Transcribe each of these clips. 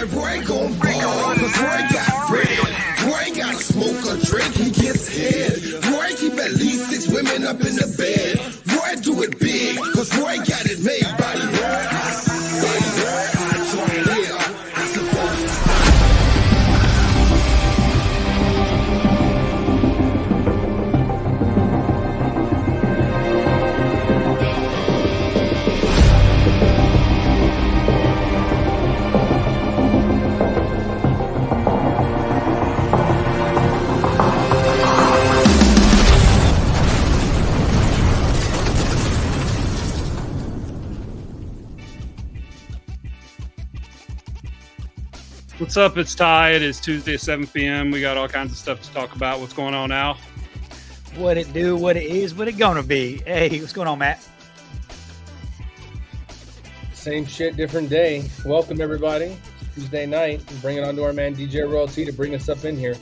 that Roy gon' ball, cause Roy got bread. Roy ain't gotta smoke or drink, he gets head. Roy keep at least 6 women up in the bed. Roy do it big, cause Roy got it made. Body Roy, I join here. I suppose. What's up? It's Ty. It is Tuesday at 7 p.m. We got all kinds of stuff to talk about. What's going on now? What it do, what it is, what it gonna be. Hey, what's going on, Matt? Same shit, different day. Welcome, everybody. Tuesday night. Bring it on to our man, DJ Royalty, to bring us up in here.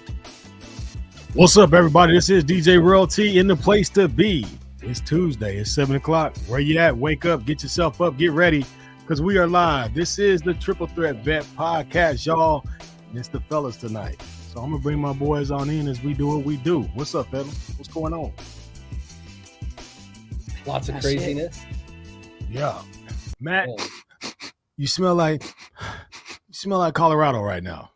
What's up, everybody? This is DJ Royalty in the place to be. It's Tuesday. It's 7 o'clock. Where you at? Wake up. Get yourself up. Get ready. Because we are live. This is the Triple Threat Vet Podcast, y'all. And it's the fellas tonight. So I'm going to bring my boys on in as we do what we do. What's up, fellas? What's going on? Lots of craziness. Yeah. Matt, you smell like Colorado right now.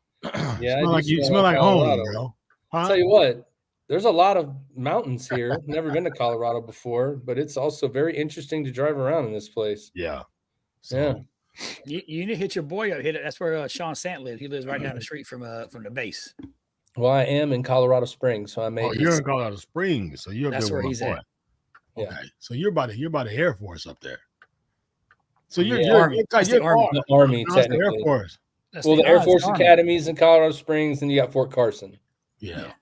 Yeah, you smell like home, bro. Huh? I'll tell you what, there's a lot of mountains here. Never been to Colorado before, but it's also very interesting to drive around in this place. Yeah. So, yeah. You need to hit your boy up. Hit it. That's where Sean Sant lives. He lives right down the street from the base. Well, I am in Colorado Springs, so I may. Oh, you're in Colorado Springs, so you're that's where he's at. Okay, yeah. So you're by the Air Force up there. So you're the Army, technically. The Air Force. Well, the Air Force Academy is in Colorado Springs, and you got Fort Carson. Yeah.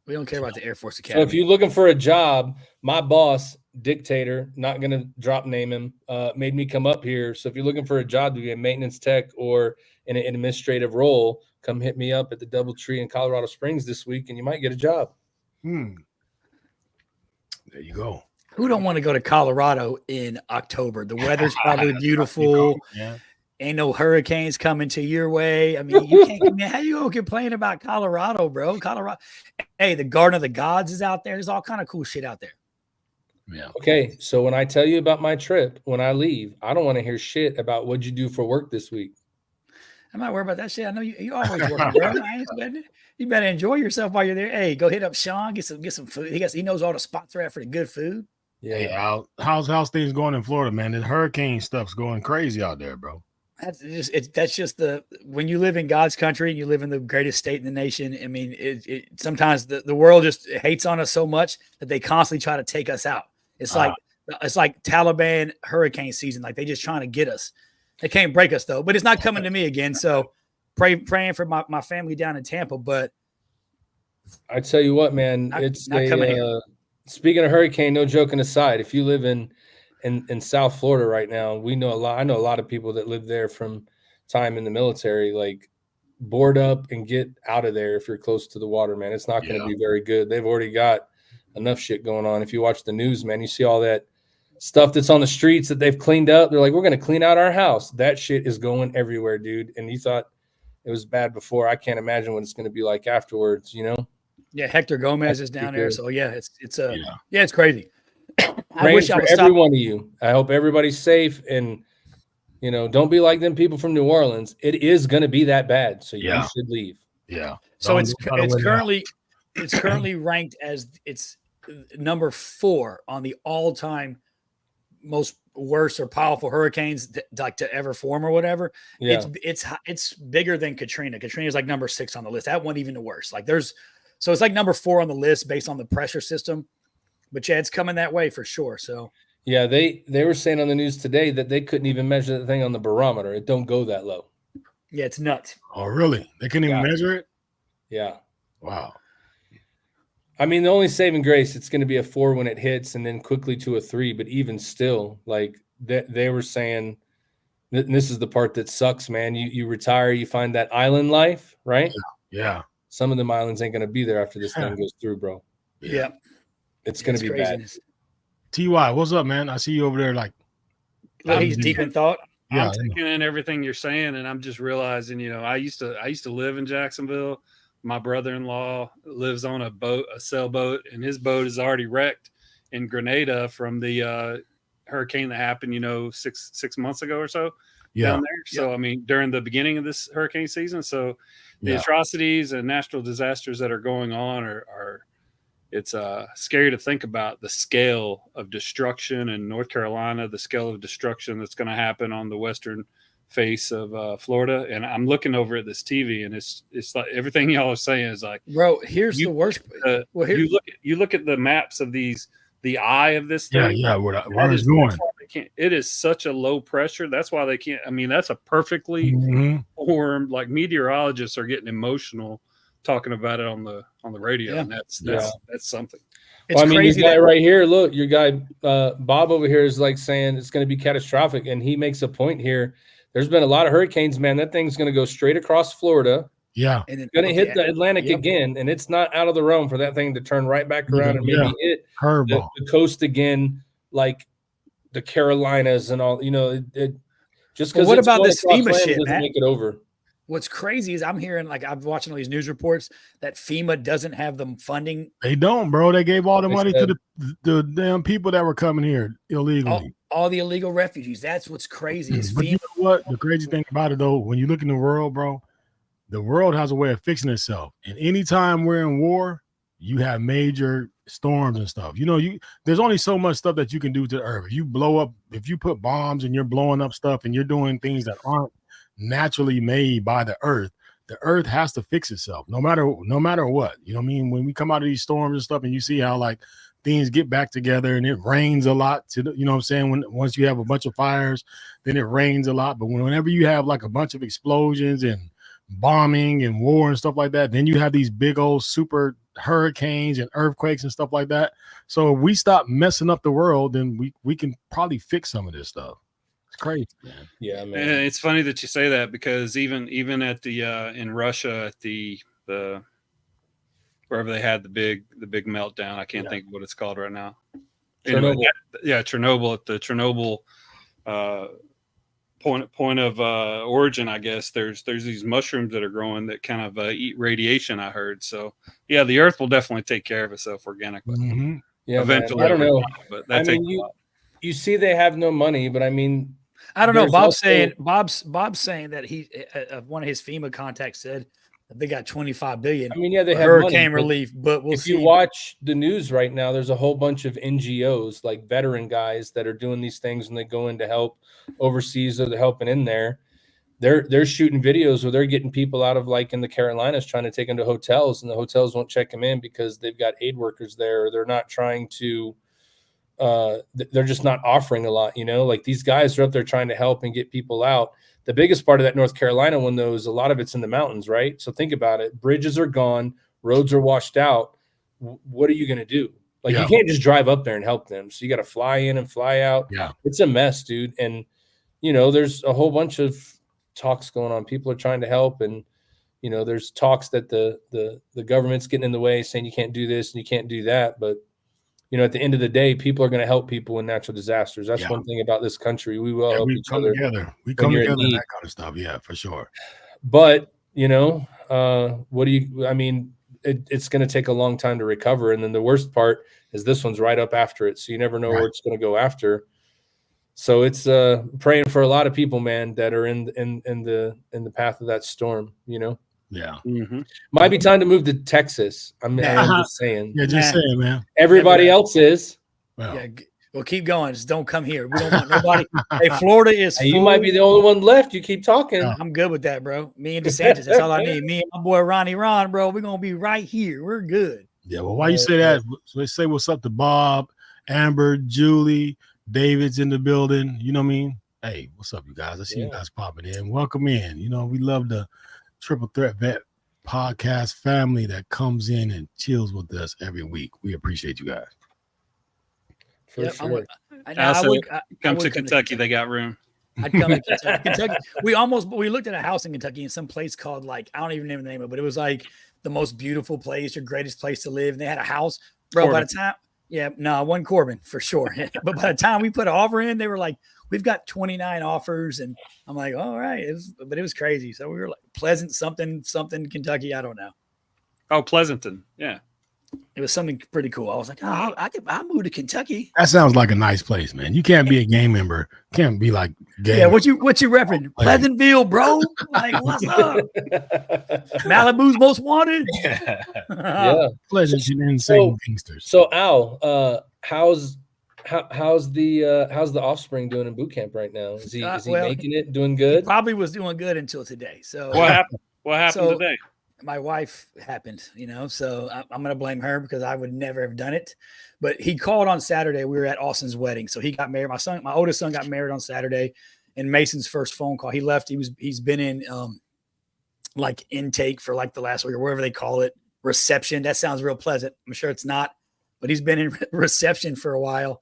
We don't care about the Air Force Academy. So if you're looking for a job, my boss, dictator, not going to drop name him, made me come up here. So if you're looking for a job to be a maintenance tech or in an administrative role, come hit me up at the DoubleTree in Colorado Springs this week, and you might get a job. There you go. Who don't want to go to Colorado in October? The weather's probably beautiful. Yeah. Ain't no hurricanes coming to your way. I mean, you can't. Man, how you gonna complain about Colorado, bro? Colorado. Hey, the Garden of the Gods is out there. There's all kind of cool shit out there. Yeah. Okay, so when I tell you about my trip, when I leave, I don't want to hear shit about what'd you do for work this week. I'm not worried about that shit. I know you always working, bro. You better enjoy yourself while you're there. Hey, go hit up Sean, get some food. He knows all the spots are at for the good food. Yeah. Hey, how's things going in Florida, man? The hurricane stuff's going crazy out there, bro. That's just when you live in God's country and you live in the greatest state in the nation. I mean, sometimes the world just hates on us so much that they constantly try to take us out. It's like Taliban hurricane season. Like they just trying to get us. They can't break us though, but it's not coming to me again. So praying for my family down in Tampa. But I tell you what, man, not coming here. Speaking of hurricane, no joking aside, if you live in South Florida right now, I know a lot of people that live there from time in the military, like board up and get out of there if you're close to the water, man. It's not going to be very good. They've already got enough shit going on. If you watch the news, man, you see all that stuff that's on the streets that they've cleaned up. They're like, we're going to clean out our house. That shit is going everywhere, dude. And you thought it was bad before. I can't imagine what it's going to be like afterwards, you know? Yeah, Hector Gomez is down there. So yeah, it's crazy. I wish for every one of you. I hope everybody's safe and don't be like them people from New Orleans. It is going to be that bad, so you should leave. Yeah. So it's currently ranked as it's number 4 on the all-time most worst or powerful hurricanes to ever form or whatever. Yeah. It's bigger than Katrina. Katrina is like number 6 on the list. That one even the worst. So it's like number 4 on the list based on the pressure system. But yeah, it's coming that way for sure. So yeah, they were saying on the news today that they couldn't even measure the thing on the barometer. It don't go that low. Yeah, it's nuts. Oh, really? They couldn't even measure it? Yeah. Wow. I mean, the only saving grace, it's going to be a 4 when it hits and then quickly to a 3. But even still, like they were saying, this is the part that sucks, man. You retire, you find that island life, right? Yeah. Some of them islands ain't going to be there after this thing goes through, bro. Yeah. It's going to be craziness. bad. TY, what's up, man? I see you over there like he's deep in thought. Yeah, I'm taking in everything you're saying, and I'm just realizing, I used to live in Jacksonville. My brother-in-law lives on a sailboat, and his boat is already wrecked in Grenada from the hurricane that happened, 6 months ago or so down there. So, I mean, during the beginning of this hurricane season. So the atrocities and natural disasters that are going on are it's scary to think about the scale of destruction in North Carolina, the scale of destruction that's going to happen on the western face of Florida. And I'm looking over at this TV, and it's like everything y'all are saying is like, bro, here's the worst. You look at the maps of the eye of this thing. Yeah, where it's going. It is such a low pressure. That's why they can't. I mean, that's a perfectly formed. Like meteorologists are getting emotional talking about it on the radio, and that's something. It's crazy. Your guy right here, look, your guy Bob over here is like saying it's going to be catastrophic, and he makes a point here. There's been a lot of hurricanes, man. That thing's going to go straight across Florida. Yeah, and it's going to hit the Atlantic again, and it's not out of the realm for that thing to turn right back around and maybe hit the coast again, like the Carolinas and all. Just because. What about this FEMA shit, doesn't make it over. What's crazy is I'm hearing, like, I'm watching all these news reports that FEMA doesn't have the funding. They don't, bro. They gave all the money to the damn people that were coming here illegally. All the illegal refugees. That's what's crazy. Is but FEMA. You know what? The crazy thing about it, though, when you look in the world, bro, the world has a way of fixing itself. And anytime we're in war, you have major storms and stuff. There's only so much stuff that you can do to the earth. If you put bombs and you're blowing up stuff and you're doing things that aren't naturally made by the earth has to fix itself no matter what. You know what I mean? When we come out of these storms and stuff and you see how like things get back together and it rains a lot you know what I'm saying? Once you have a bunch of fires, then it rains a lot. But whenever you have like a bunch of explosions and bombing and war and stuff like that, then you have these big old super hurricanes and earthquakes and stuff like that. So if we stop messing up the world, then we can probably fix some of this stuff. It's crazy, man. Yeah, man. And it's funny that you say that, because even at the in Russia at the wherever they had the big meltdown, I can't think of what it's called right now. Anyway, Chernobyl, at the Chernobyl point of origin, I guess there's these mushrooms that are growing that kind of eat radiation, I heard. So yeah, the earth will definitely take care of itself organically. Mm-hmm. Yeah, eventually. Man. I don't know, but that takes a lot. You see, they have no money, but I mean, I don't know. Bob's saying that he one of his FEMA contacts said that they got $25 billion. I mean, yeah, they have hurricane relief, but we'll see. If you watch the news right now, there's a whole bunch of NGOs, like veteran guys, that are doing these things when they go in to help overseas, or they're helping in there. They're shooting videos where they're getting people out of, like, in the Carolinas, trying to take them to hotels, and the hotels won't check them in because they've got aid workers there, or they're not trying to. They're just not offering a lot, like these guys are up there trying to help and get people out. The biggest part of that North Carolina one, though, is a lot of it's in the mountains, right? So think about it. Bridges are gone. Roads are washed out. What are you going to do? Like, you can't just drive up there and help them. So you got to fly in and fly out. Yeah. It's a mess, dude. And, there's a whole bunch of talks going on. People are trying to help. And, there's talks that the government's getting in the way, saying you can't do this and you can't do that. But, at the end of the day, people are going to help people in natural disasters. That's one thing about this country. We will help each other. We come together, that kind of stuff. Yeah, for sure. But, it's going to take a long time to recover. And then the worst part is this one's right up after it. So you never know where it's going to go after. So it's praying for a lot of people, man, that are in the path of that storm, Yeah. Mm-hmm. Might be time to move to Texas. I'm just saying. Yeah, just saying, man. Everybody else is. Well. Yeah, well, keep going. Just don't come here. We don't want nobody. Hey, Florida is full. You might be the only one left. You keep talking. I'm good with that, bro. Me and DeSantis, that's all I need. Me and my boy Ron, bro, we're going to be right here. We're good. Yeah, well, why you say that? Let's say what's up to Bob, Amber, Julie, David's in the building. You know what I mean? Hey, what's up, you guys? I see you guys popping in. Welcome in. We love the Triple Threat Vet podcast family that comes in and chills with us every week. We appreciate you guys. For sure. I would come to Kentucky. They got room. I'd come to Kentucky. We looked at a house in Kentucky in some place called, like, I don't even know the name of it, but it was like the most beautiful place or greatest place to live. And they had a house, bro. By the time Yeah, no, one Corbin for sure. But by the time we put an offer in, they were like, we've got 29 offers. And I'm like, all right. But it was crazy. So we were like Pleasant something, Kentucky. I don't know. Oh, Pleasanton. Yeah. It was something pretty cool. I was like, oh, I'll move to Kentucky. That sounds like a nice place, man. You can't be a gang member. Can't be like gang. Yeah, what you repping? Pleasantville, bro. Like, what's up? Malibu's most wanted. Yeah. Pleasanton insane gangsters. So Al, how's the offspring doing in boot camp right now? Is he making it, doing good? He probably was doing good until today. So what happened today? My wife happened, so I'm going to blame her because I would never have done it. But he called on Saturday. We were at Austin's wedding. So he got married. My oldest son got married on Saturday, and Mason's first phone call, he left. He's been in like intake for like the last week or wherever they call it, reception. That sounds real pleasant. I'm sure it's not, but he's been in reception for a while.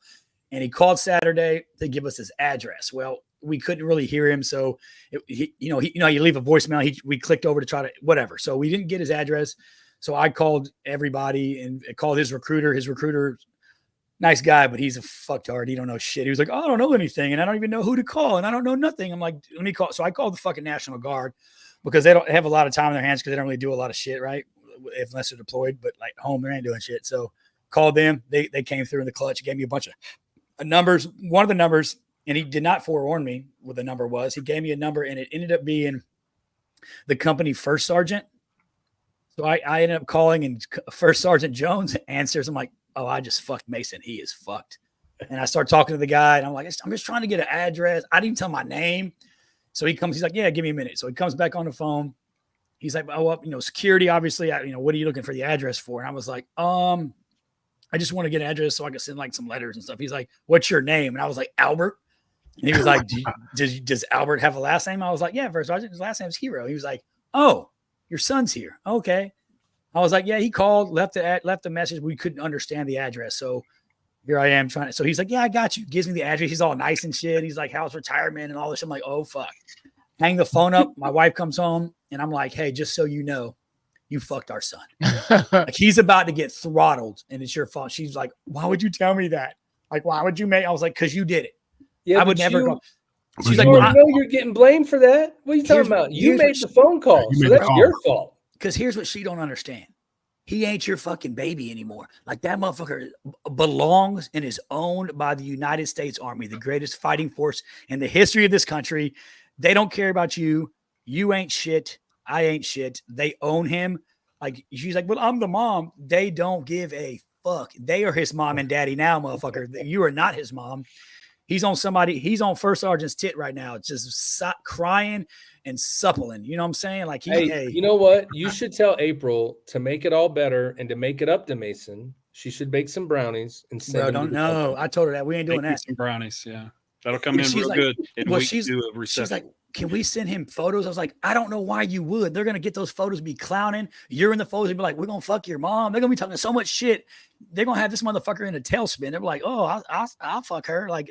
And he called Saturday to give us his address. Well, we couldn't really hear him. So, you leave a voicemail. We clicked over to try to whatever. So we didn't get his address. So I called everybody and called his recruiter. His recruiter, nice guy, but he's a fucktard. He don't know shit. He was like, oh, I don't know anything. And I don't even know who to call. And I don't know nothing. I'm like, let me call. So I called the fucking National Guard because they don't have a lot of time in their hands because they don't really do a lot of shit, right? Unless they're deployed, but like home, they ain't doing shit. So called them. They came through in the clutch. He gave me a bunch of numbers. One of the numbers, and he did not forewarn me what the number was. He gave me a number, and it ended up being the company first sergeant. So I ended up calling, and First Sergeant Jones answers. I'm like, oh, I just fucked Mason. He is fucked. And I start talking to the guy, and I'm like, I'm just trying to get an address. I didn't even tell my name. So he comes. He's like, yeah, give me a minute. So he comes back on the phone. He's like, oh, well, security, obviously. What are you looking for the address for? And I was like, I just want to get an address so I can send like some letters and stuff. He's like, what's your name? And I was like, Albert. And he was like, does Albert have a last name? I was like, yeah, First Sergeant. His last name is Hero. He was like, oh, your son's here. Okay. I was like, yeah, he called, left the message. We couldn't understand the address. So here I am trying to. So he's like, yeah, I got you. Gives me the address. He's all nice and shit. He's like, house retirement and all this. I'm like, oh, fuck. Hang the phone up. My wife comes home and I'm like, hey, just so you know, you fucked our son. Like he's about to get throttled and it's your fault. She's like, why would you tell me that? Like, why would you make? I was like, because you did it. Yeah, I would never go. She's like, well, you're getting blamed for that. What are you talking about? You made the phone call, so that's your fault. Because here's what she don't understand. He ain't your fucking baby anymore. Like that motherfucker belongs and is owned by the United States Army, the greatest fighting force in the history of this country. They don't care about you. You ain't shit. I ain't shit. They own him. Like she's like, well, I'm the mom. They don't give a fuck. They are his mom and daddy now, motherfucker. You are not his mom. He's on First Sergeant's tit right now. It's just crying and suppling. You know what I'm saying? Like, hey, you know what? You should tell April to make it all better and to make it up to Mason. She should bake some brownies and send them. Don't know. I told her that we ain't doing that. Some brownies, yeah. That'll come in real good. She's like, can we send him photos? I was like, I don't know why you would. They're going to get those photos, be clowning. You're in the photos and be like, we're going to fuck your mom. They're going to be talking so much shit. They're going to have this motherfucker in a tailspin. They're like, oh, I'll fuck her. Like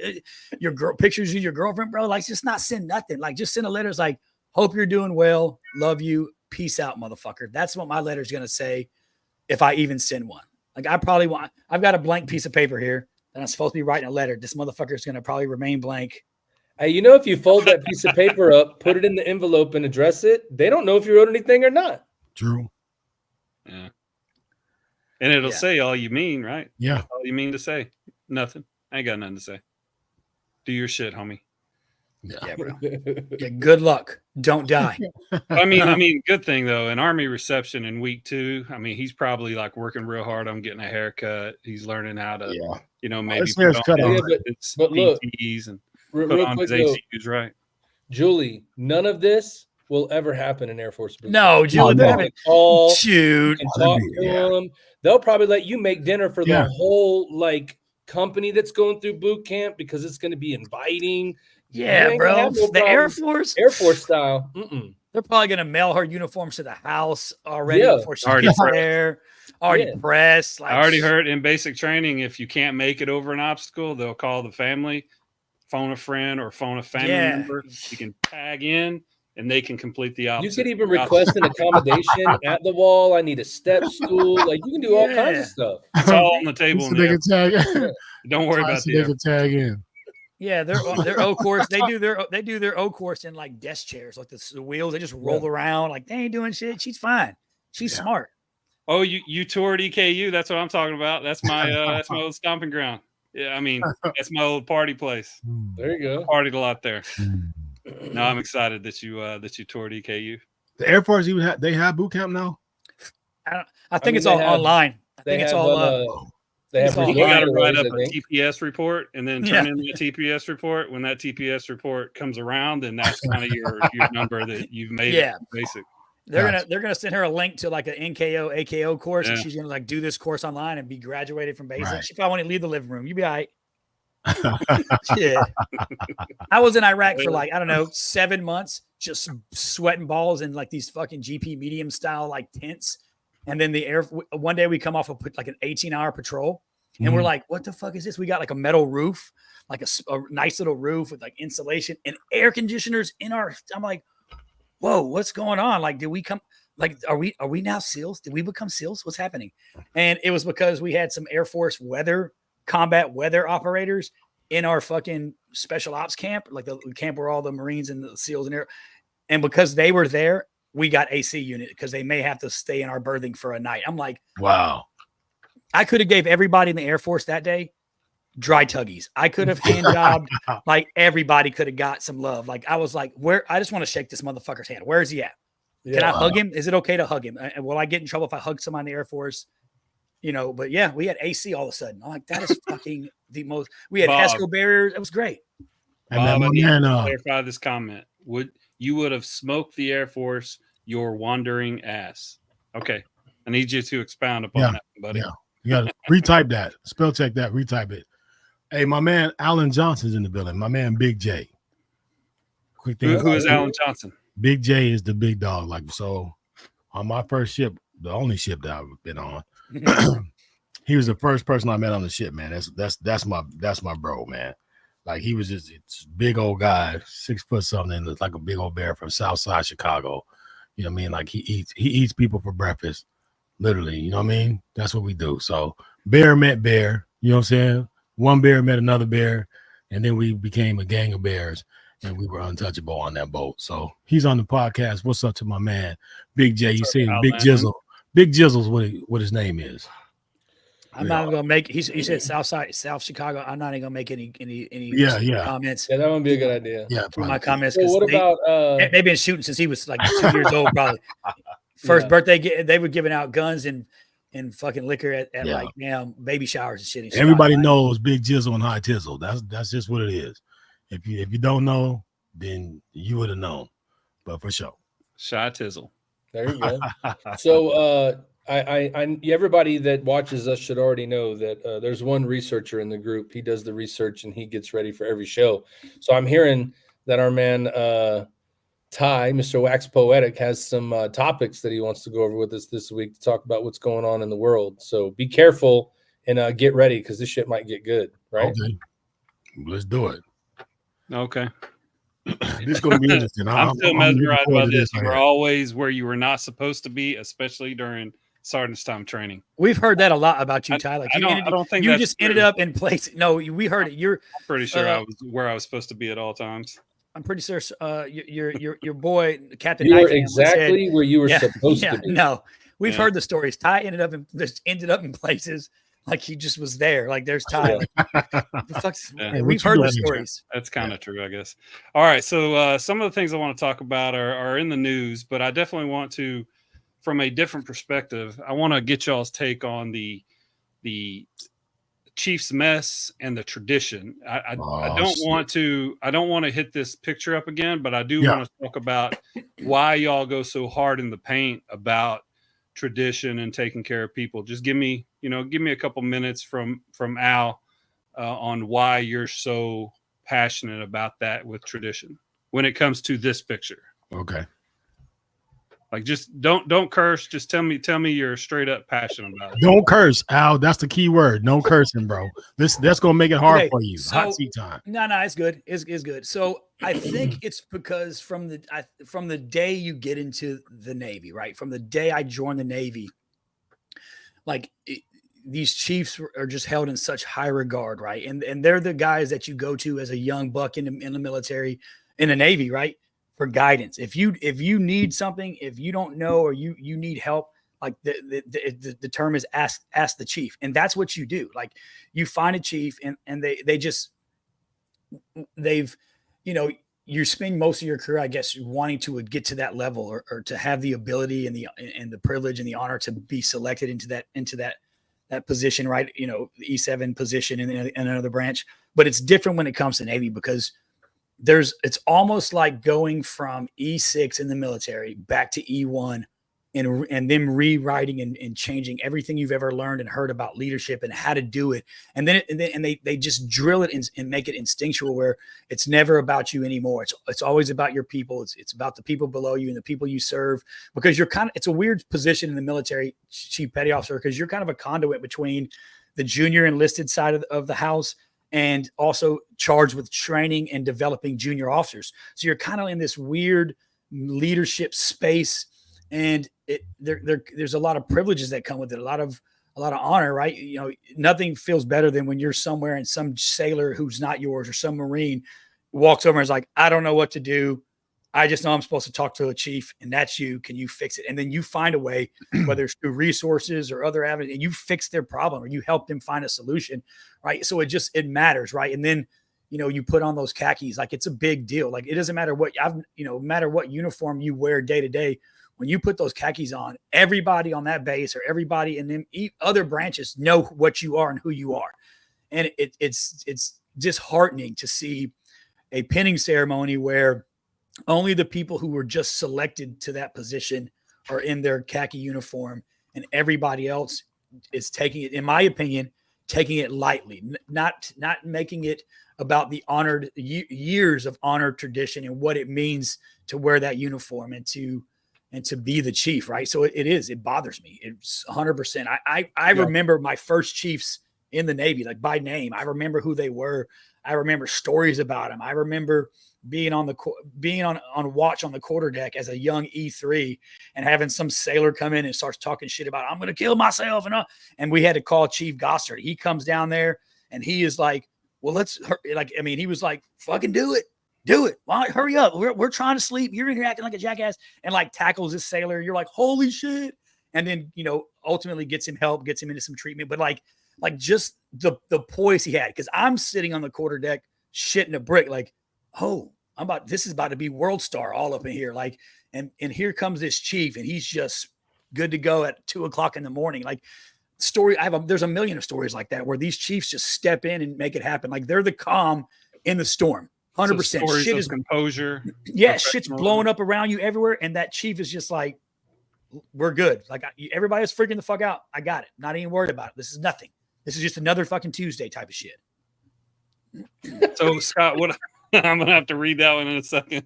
your girl pictures of your girlfriend, bro. Like just not send nothing. Like just send a letter. It's like, hope you're doing well. Love you. Peace out, motherfucker. That's what my letter's going to say if I even send one. Like I've got a blank piece of paper here that I'm supposed to be writing a letter. This motherfucker is going to probably remain blank. Hey, if you fold that piece of paper up, put it in the envelope and address it, they don't know if you wrote anything or not. True. Yeah. And it'll say all you mean, right? Yeah. All you mean to say. Nothing. I ain't got nothing to say. Do your shit, homie. Yeah, bro. Yeah, good luck. Don't die. I mean, good thing though. In Army reception in week 2, I mean, he's probably like working real hard on getting a haircut. He's learning how to, maybe put on but look, PTs and real quick, though, ACUs, right? Julie, none of this will ever happen in Air Force Boot. No, Julie, shoot. Talk to them. They'll probably let you make dinner for the whole company that's going through boot camp because it's going to be inviting. Yeah, bro. The Air Force style. They're probably going to mail her uniforms to the house already before she gets there. Already pressed. I already heard in basic training, if you can't make it over an obstacle, they'll call the family, phone a friend or phone a family member. You can tag in and they can complete the opposite. You could even request an accommodation at the wall. I need a step stool. Like you can do all kinds of stuff. It's all on the table. So they can tag. Don't worry about they can tag in. Yeah, their O course. They do their O course in like desk chairs, like the wheels. They just roll around. Like they ain't doing shit. She's fine. She's smart. Oh, you toured EKU? That's what I'm talking about. That's my old stomping ground. Yeah, I mean that's my old party place. There you go. I partied a lot there. No, I'm excited that you toured EKU. The Air Force even they have boot camp now. I think it's all online. I think it's all. They have you got to write up a TPS report and then turn in the TPS report. When that TPS report comes around, then that's kind of your number that you've made. Yeah, basic. They're gonna send her a link to like an NKO AKO course, and she's gonna like do this course online and be graduated from basic. Right. She probably won't leave the living room. You be all right. Shit. I was in Iraq for like, I don't know, 7 months, just sweating balls in like these fucking GP medium style like tents. And then one day we come off of like an 18-hour patrol and we're like, what the fuck is this? We got like a metal roof, like a nice little roof with like insulation and air conditioners in our, I'm like, whoa, what's going on? Like, did we come, like, are we now SEALs? Did we become SEALs? What's happening? And it was because we had some Air Force combat weather operators in our fucking special ops camp, like the camp where all the Marines and the SEALs and air. And because they were there, we got AC unit because they may have to stay in our berthing for a night. I'm like, wow. I could have gave everybody in the Air Force that day dry tuggies. I could have hand jobbed. Like everybody could have got some love. Like I was like, I just want to shake this motherfucker's hand. Where is he at? Can I hug him? Is it okay to hug him? And will I get in trouble if I hug somebody in the Air Force? You know, but yeah, we had AC all of a sudden. I'm like, that is fucking the most. We had HESCO barriers. It was great. Bob, I need to clarify this comment. You would have smoked the Air Force your wandering ass? Okay, I need you to expound upon that, buddy. Yeah, you got to retype that. Spell check that. Retype it. Hey, my man Alan Johnson's in the building. My man Big J. Quick thing. Who is Alan Johnson? Big J is the big dog. Like so, on my first ship, the only ship that I've been on. He was the first person I met on the ship, man. That's my bro, man. Like he was just big old guy, 6 foot something, looks like a big old bear from Southside Chicago. You know what I mean? Like he eats people for breakfast, literally. You know what I mean? That's what we do. So bear met bear. You know what I'm saying? One bear met another bear, and then we became a gang of bears, and we were untouchable on that boat. So he's on the podcast. What's up to my man, Big J? You see him, Big Jizzle. Big Jizzle's what his name is. I'm not even gonna make. He said South Chicago. I'm not even gonna make any comments. Yeah, that would be a good idea. Yeah, my comments. So what about? They've been shooting since he was like 2 years old, probably. First birthday, they were giving out guns and fucking liquor at like baby showers and shit. Everybody knows Big Jizzle and High Tizzle. That's just what it is. If you don't know, then you would have known. But for sure, Shy Tizzle. There you go. So I everybody that watches us should already know that there's one researcher in the group. He does the research and he gets ready for every show. So I'm hearing that our man Ty, Mr. Wax Poetic, has some topics that he wants to go over with us this week to talk about what's going on in the world. So be careful and get ready because this shit might get good, right? Okay. Let's do it. Okay. This is going to be interesting. I'm still mesmerized by this. You were always where you were not supposed to be, especially during sergeant's time training. We've heard that a lot about you, Ty. Like I don't think you just ended up in place. No, we heard it. I'm pretty sure I was where I was supposed to be at all times. I'm pretty sure your boy Captain. You were exactly where you were supposed to be. No, we've heard the stories. Ty ended up in places like he just was there. Like there's Ty. We've heard the stories. That's kind of true, I guess. All right, so some of the things I want to talk about are in the news, but I definitely want to, from a different perspective, I want to get y'all's take on the Chiefs mess and the tradition. I don't want to hit this picture up again, but I do want to talk about why y'all go so hard in the paint about tradition and taking care of people. Just give me a couple minutes from Al on why you're so passionate about that with tradition when it comes to this picture. Okay. Like, just don't curse. Just tell me you're straight up passionate about it. Don't curse, Al. That's the key word. No cursing, bro. That's gonna make it hard for you. So, hot seat time. No, it's good. It's good. So I think it's because from the day you get into the Navy, right? From the day I joined the Navy, like these chiefs are just held in such high regard, right? And they're the guys that you go to as a young buck in the military, in the Navy, right? For guidance. If you need something, if you don't know, or you need help, like the term is ask the chief. And that's what you do. Like, you find a chief and they've, you spend most of your career, I guess, wanting to get to that level, or to have the ability and the privilege and the honor to be selected into that position, right? The E7 position in another branch. But it's different when it comes to Navy, because it's almost like going from E6 in the military back to E1, and them rewriting and changing everything you've ever learned and heard about leadership and how to do it. And then they just drill it and make it instinctual, where it's never about you anymore. It's always about your people. It's about the people below you and the people you serve, because it's a weird position in the military, chief petty officer, because you're kind of a conduit between the junior enlisted side of the house, and also charged with training and developing junior officers. So you're kind of in this weird leadership space, and there's a lot of privileges that come with it, a lot of honor, right? Nothing feels better than when you're somewhere and some sailor who's not yours, or some Marine, walks over and is like, I don't know what to do. I just know I'm supposed to talk to a chief, and that's you. Can you fix it? And then you find a way, whether it's through resources or other avenues, and you fix their problem, or you help them find a solution, right? So it matters, right? And then, you put on those khakis, like, it's a big deal. Like, it doesn't matter matter what uniform you wear day to day. When you put those khakis on, everybody on that base, or everybody in them other branches, know what you are and who you are. And it's disheartening to see a pinning ceremony where only the people who were just selected to that position are in their khaki uniform, and everybody else is taking it, in my opinion, taking it lightly, not making it about the honored years of honored tradition and what it means to wear that uniform and to be the chief, right? So it bothers me. It's 100%. I remember my first chiefs in the Navy, like, by name. I remember who they were. I remember stories about them. I remember being on watch on the quarterdeck as a young E3, and having some sailor come in and starts talking shit about, I'm going to kill myself. And we had to call Chief Gossard. He comes down there and he is like, well, he was like, fucking do it. Well, hurry up. We're trying to sleep. You're in here acting like a jackass, and like tackles this sailor. You're like, holy shit. And then, ultimately gets him help, gets him into some treatment. But like just the poise he had, because I'm sitting on the quarterdeck shitting a brick, like, oh, this is about to be world star all up in here. Like, and here comes this chief, and he's just good to go at 2:00 in the morning. Like, there's a million of stories like that, where these chiefs just step in and make it happen. Like, they're the calm in the storm. 100%. Shit is composure. Yeah, shit's blowing up around you everywhere, and that chief is just like, we're good. Like, everybody's freaking the fuck out. I got it. Not even worried about it. This is nothing. This is just another fucking Tuesday type of shit. So, Scott, I'm gonna have to read that one in a second.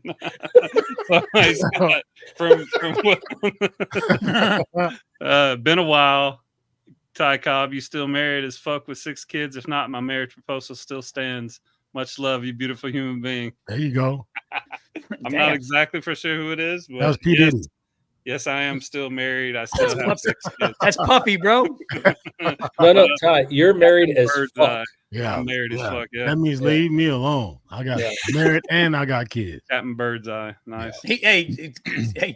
Been a while. Ty Cobb, you still married as fuck with 6 kids? If not, my marriage proposal still stands. Much love, you beautiful human being. There you go. I'm not exactly for sure who it is, but that was P. Diddy. Yes, I am still married. I still have 6 kids. That's Puffy, bro. No, Ty, you're married as fuck. Yeah, I'm married as fuck. Yeah, that means leave me alone. I got married and I got kids. Captain Birdseye, nice. Hey,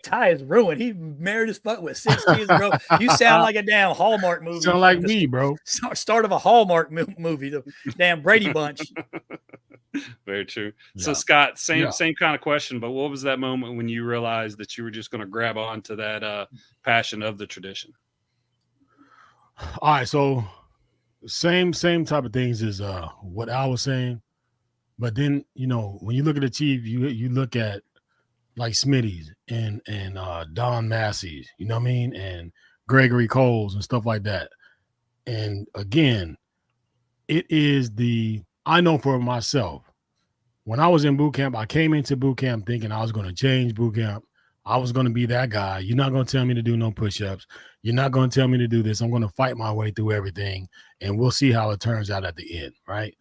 Ty is ruined. He married as fuck with 6 kids, bro. You sound like a damn Hallmark movie. Sound like me, bro. Start of a Hallmark movie, the damn Brady Bunch. Very true. So, Scott, same kind of question, but what was that moment when you realized that you were just going to grab onto that passion of the tradition? All right, so same type of things as what I was saying, but then when you look at the chief, you look at like Smitty's and Don Massey's, you know what I mean, and Gregory Coles and stuff like that. And again, I know for myself, when I was in boot camp, I came into boot camp thinking I was going to change boot camp. I was going to be that guy. You're not going to tell me to do no push-ups. You're not going to tell me to do this. I'm going to fight my way through everything, and we'll see how it turns out at the end, right?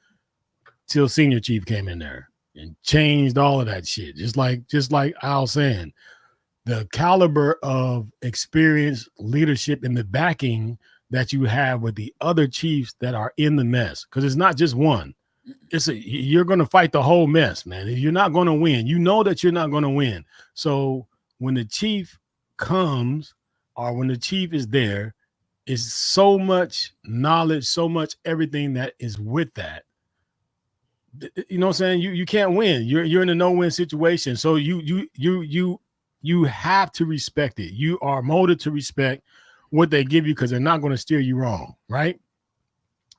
Till Senior Chief came in there and changed all of that shit. Just like Al saying, the caliber of experience, leadership, and the backing that you have with the other chiefs that are in the mess, because it's not just one. You're going to fight the whole mess, man. You're not going to win. You know that you're not going to win. So when the chief comes, or when the chief is there, is so much knowledge, so much everything that is with that. You know what I'm saying? You can't win. You're in a no-win situation. So you have to respect it. You are molded to respect what they give you, because they're not going to steer you wrong, right?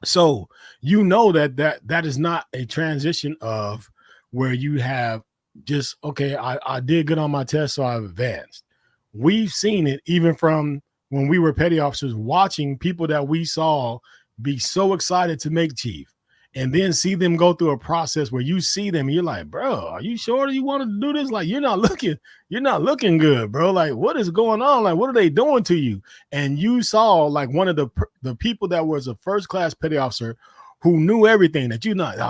So you know that is not a transition of where you have just, okay, I did good on my test, so I've advanced. We've seen it even from when we were petty officers, watching people that we saw be so excited to make chief, and then see them go through a process where you see them and you're like, bro, are you sure you want to do this? Like, you're not looking good, bro. Like, what is going on? Like, what are they doing to you? And you saw like one of the people that was a first class petty officer who knew everything, that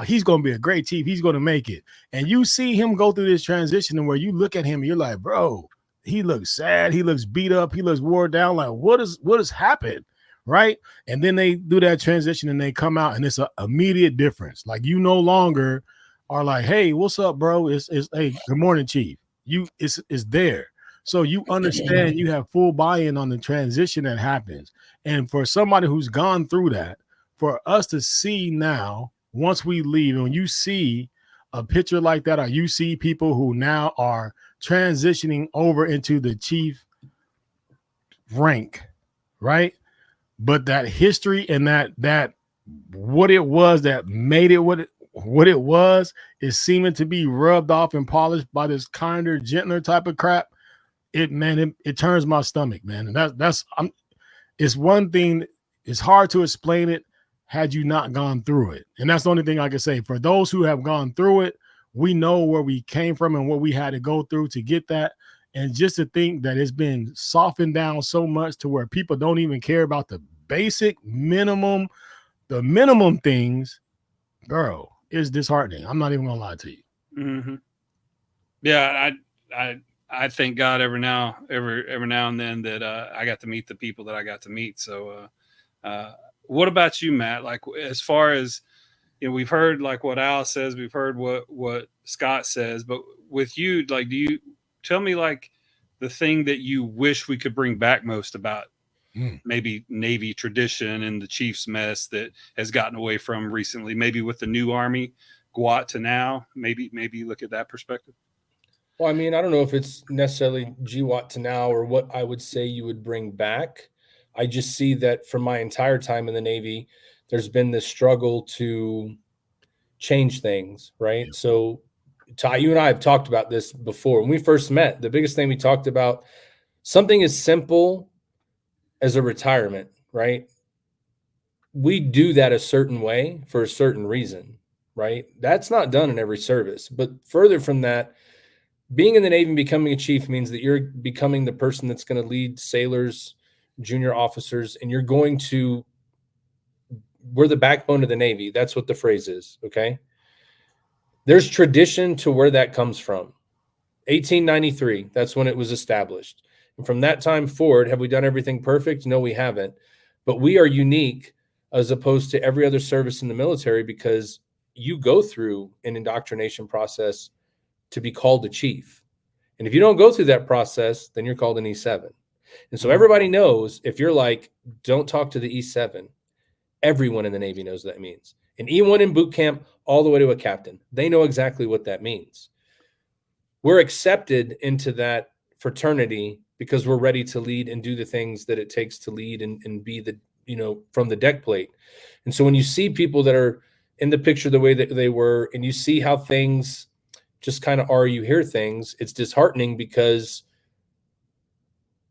he's going to be a great chief. He's going to make it. And you see him go through this transition, and where you look at him and you're like, bro, he looks sad. He looks beat up. He looks wore down. Like, what has happened? Right. And then they do that transition and they come out, and it's an immediate difference. Like, you no longer are like, hey, what's up, bro? It's hey, good morning, chief. It's there. So you understand, you have full buy-in on the transition that happens. And for somebody who's gone through that, for us to see now, once we leave, and when you see a picture like that, or you see people who now are transitioning over into the chief rank, right? But that history and that what it was that made it what it was is seeming to be rubbed off and polished by this kinder, gentler type of crap. It turns my stomach, man. And it's one thing. It's hard to explain it had you not gone through it. And that's the only thing I can say. For those who have gone through it, we know where we came from and what we had to go through to get that. And just to think that it's been softened down so much to where people don't even care about the basic minimum, the minimum things, bro, is disheartening. I'm not even gonna lie to you. Mm-hmm. Yeah, I thank God every now and then that I got to meet the people that I got to meet. So, what about you, Matt? Like, as far as, you know, we've heard like what Al says, we've heard what Scott says, but with you, like, do you tell me like the thing that you wish we could bring back most about maybe Navy tradition and the Chiefs mess that has gotten away from recently, maybe with the new Army, GWAT to now, maybe look at that perspective? Well, I mean, I don't know if it's necessarily GWAT to now or what I would say you would bring back. I just see that from my entire time in the Navy, there's been this struggle to change things, right? So Ty, you and I have talked about this before. When we first met, the biggest thing we talked about, something as simple as a retirement, right? We do that a certain way for a certain reason, right? That's not done in every service. But further from that, being in the Navy and becoming a chief means that you're becoming the person that's going to lead sailors, junior officers, and we're the backbone of the Navy. That's what the phrase is, okay? There's tradition to where that comes from. 1893, that's when it was established. And from that time forward, have we done everything perfect? No, we haven't. But we are unique as opposed to every other service in the military, because you go through an indoctrination process to be called a chief. And if you don't go through that process, then you're called an E7. And so everybody knows, if you're like, don't talk to the E7, everyone in the Navy knows what that means. An E1 in boot camp all the way to a captain, they know exactly what that means. We're accepted into that fraternity because we're ready to lead and do the things that it takes to lead and be the, from the deck plate. And so when you see people that are in the picture the way that they were, and you see how things just kind of are, you hear things, it's disheartening, because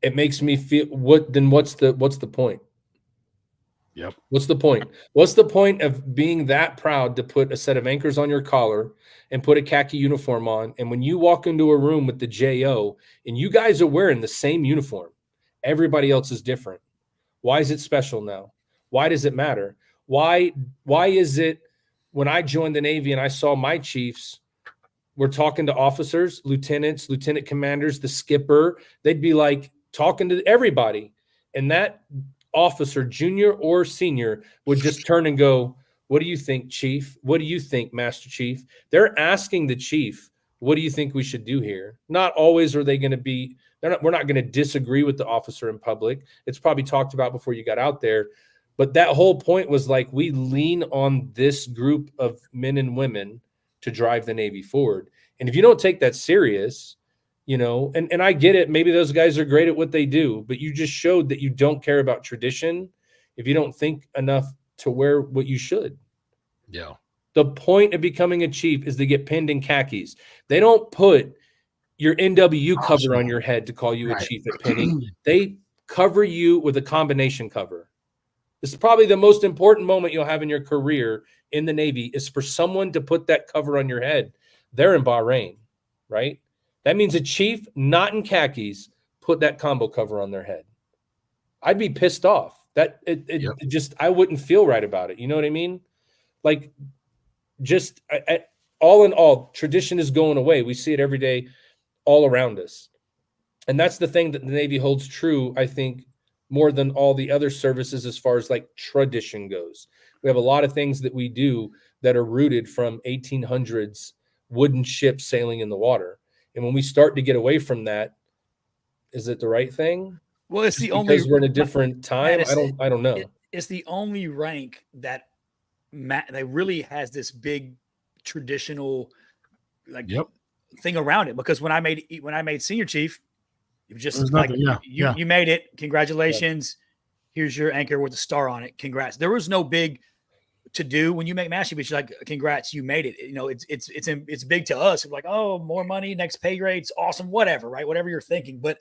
it makes me feel, what's the point? Yep. What's the point? What's the point of being that proud to put a set of anchors on your collar and put a khaki uniform on? And when you walk into a room with the JO and you guys are wearing the same uniform, everybody else is different. Why is it special now? Why does it matter? Why is it when I joined the Navy and I saw my chiefs, we're talking to officers, lieutenants, lieutenant commanders, the skipper, they'd be like talking to everybody. And that officer, junior or senior, would just turn and go, "What do you think, Chief? What do you think, Master Chief?" They're asking the chief, "What do you think we should do here?" Not always are they going to be, we're not going to disagree with the officer in public. It's probably talked about before you got out there. But that whole point was like, we lean on this group of men and women to drive the Navy forward. And if you don't take that serious, and I get it, maybe those guys are great at what they do, but you just showed that you don't care about tradition if you don't think enough to wear what you should. Yeah. The point of becoming a chief is to get pinned in khakis. They don't put your NWU cover on your head to call you a chief at pinning. They cover you with a combination cover. This is probably the most important moment you'll have in your career in the Navy, is for someone to put that cover on your head. They're in Bahrain, right? That means a chief not in khakis put that combo cover on their head. I'd be pissed off. That it just, I wouldn't feel right about it. You know what I mean? Like, just all in all, tradition is going away. We see it every day all around us. And that's the thing that the Navy holds true, I think, more than all the other services as far as like tradition goes. We have a lot of things that we do that are rooted from 1800s wooden ships sailing in the water. And when we start to get away from that, is it the right thing? Well, it's Just the only, because we're in a different time. I don't know. It's the only rank that really has this big traditional thing around it. Because when I made senior chief, it was just like, you made it. Congratulations. Yeah. Here's your anchor with a star on it. Congrats. There was no big to do when you make Master Chief. Like, congrats, you made it. It's big to us. It's like, oh, more money, next pay grades, awesome, whatever, right? Whatever you're thinking. But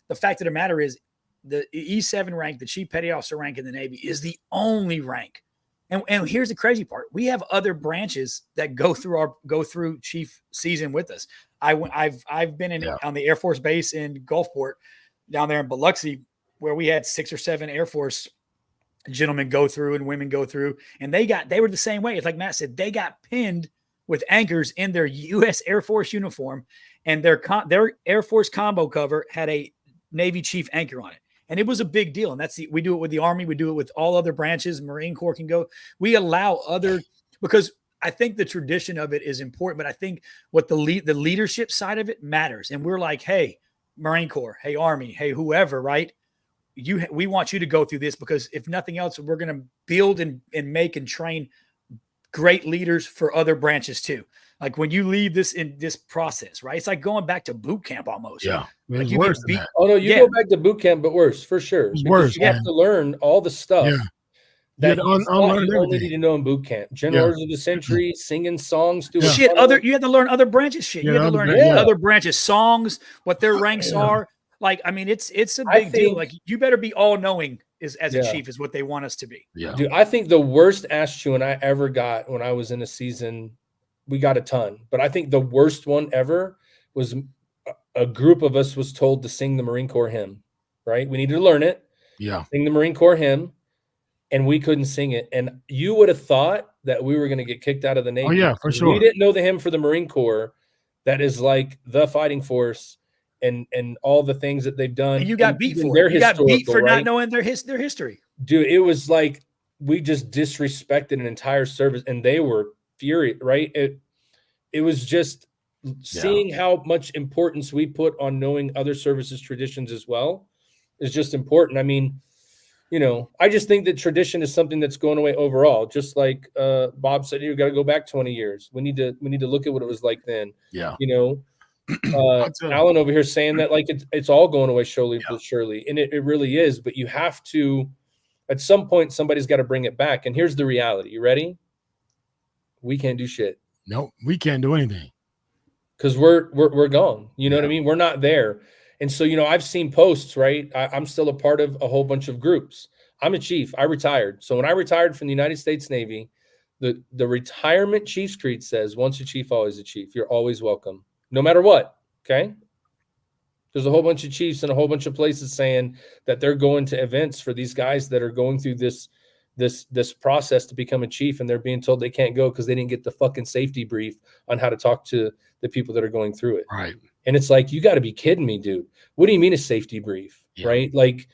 the fact of the matter is, the E7 rank, the Chief Petty Officer rank in the Navy, is the only rank. And here's the crazy part: we have other branches that go through chief season with us. I've been on the Air Force base in Gulfport, down there in Biloxi, where we had 6 or 7 Air Force gentlemen go through and women go through, and they were the same way. It's like Matt said, they got pinned with anchors in their U.S. Air Force uniform, and their Air Force combo cover had a Navy chief anchor on it. And it was a big deal. And we do it with the Army. We do it with all other branches. Marine Corps can go. We allow because I think the tradition of it is important, but I think what the leadership side of it matters. And we're like, hey, Marine Corps, hey, Army, hey, whoever, right? We want you to go through this, because if nothing else, we're going to build and make and train great leaders for other branches too. Like, when you leave this in this process, right? It's like going back to boot camp almost. Yeah. Like, you worse than that. Oh no, you go back to boot camp, but worse, for sure. It's worse. You have to learn all the stuff that you only need to know in boot camp. General Orders of the Century, singing songs, doing shit. You have to learn other branches shit. You have to learn other branches songs, what their ranks are. Like, I mean, it's a big deal. Like, you better be all knowing as a chief is what they want us to be. Yeah. Dude, I think the worst ass chewing I ever got when I was in a season, we got a ton, but I think the worst one ever was a group of us was told to sing the Marine Corps hymn, right? We needed to learn it. Yeah. Sing the Marine Corps hymn, and we couldn't sing it. And you would have thought that we were going to get kicked out of the Navy. Oh, yeah, for sure. We didn't know the hymn for the Marine Corps. That is like the fighting force and all the things that they've done. And you got beat for it. You got beat for not knowing their history. Dude, it was like we just disrespected an entire service, and they were furious, right? It was just seeing how much importance we put on knowing other services' traditions as well is just important. I mean, I just think that tradition is something that's going away overall. Just like Bob said, you got to go back 20 years. We need to look at what it was like then. Yeah. Alan over here saying that like it's all going away surely, and it really is. But you have to, at some point, somebody's got to bring it back. And here's the reality. You ready? We can't do shit. No, we can't do anything because we're gone. You know what I mean? We're not there. And so, I've seen posts, right? I'm still a part of a whole bunch of groups. I'm a chief. I retired. So when I retired from the United States Navy, the retirement chief's creed says, once a chief, always a chief. You're always welcome, no matter what. Okay. There's a whole bunch of chiefs and a whole bunch of places saying that they're going to events for these guys that are going through this process to become a chief, and they're being told they can't go because they didn't get the fucking safety brief on how to talk to the people that are going through it. Right. And it's like, you got to be kidding me, dude. What do you mean a safety brief? Yeah. Right? Like,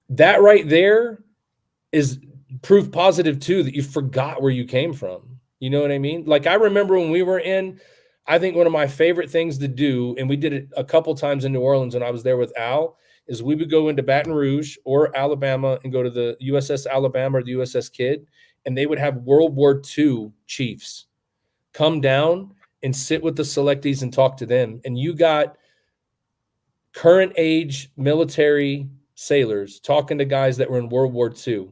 that right there is proof positive too that you forgot where you came from. You know what I mean? Like, I remember when we were in, I think one of my favorite things to do, and we did it a couple times in New Orleans when I was there with Al, is we would go into Baton Rouge or Alabama and go to the USS Alabama or the USS Kidd, and they would have World War II chiefs come down and sit with the selectees and talk to them. And you got current age military sailors talking to guys that were in World War II.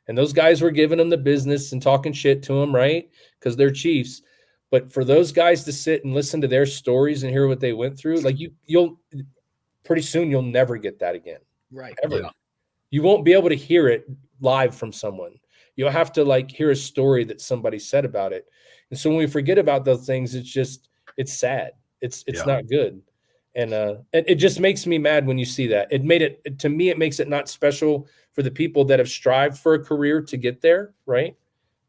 And those guys were giving them the business and talking shit to them, right? Because they're chiefs. But for those guys to sit and listen to their stories and hear what they went through, like, you'll pretty soon you'll never get that again. Right. Ever. Yeah. You won't be able to hear it live from someone. You'll have to like hear a story that somebody said about it. And so when we forget about those things, it's sad. It's not good. And it just makes me mad when you see that. To me, it makes it not special for the people that have strived for a career to get there, right?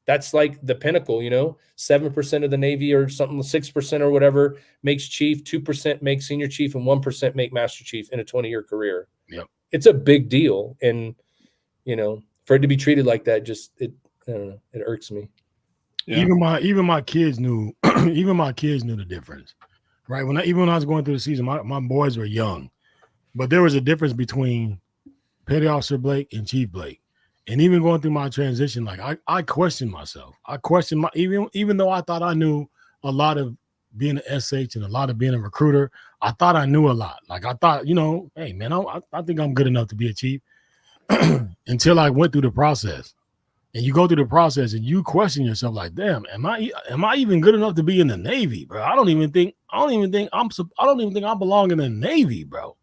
That's like the pinnacle, 7% of the Navy or something, 6% or whatever makes chief, 2% make senior chief, and 1% make master chief in a 20-year career. Yep. It's a big deal. And, for it to be treated like that, I don't know, it irks me. Yeah. Even my kids knew, the difference, right? When I was going through the season, my boys were young, but there was a difference between Petty Officer Blake and Chief Blake. And even going through my transition, like I questioned myself. I questioned even though I thought I knew a lot of being an SH and a lot of being a recruiter, I thought I knew a lot. Like, I thought, hey man, I think I'm good enough to be a chief until I went through the process. And you go through the process and you question yourself, like, damn, am I even good enough to be in the Navy, bro? I don't even think I belong in the Navy, bro.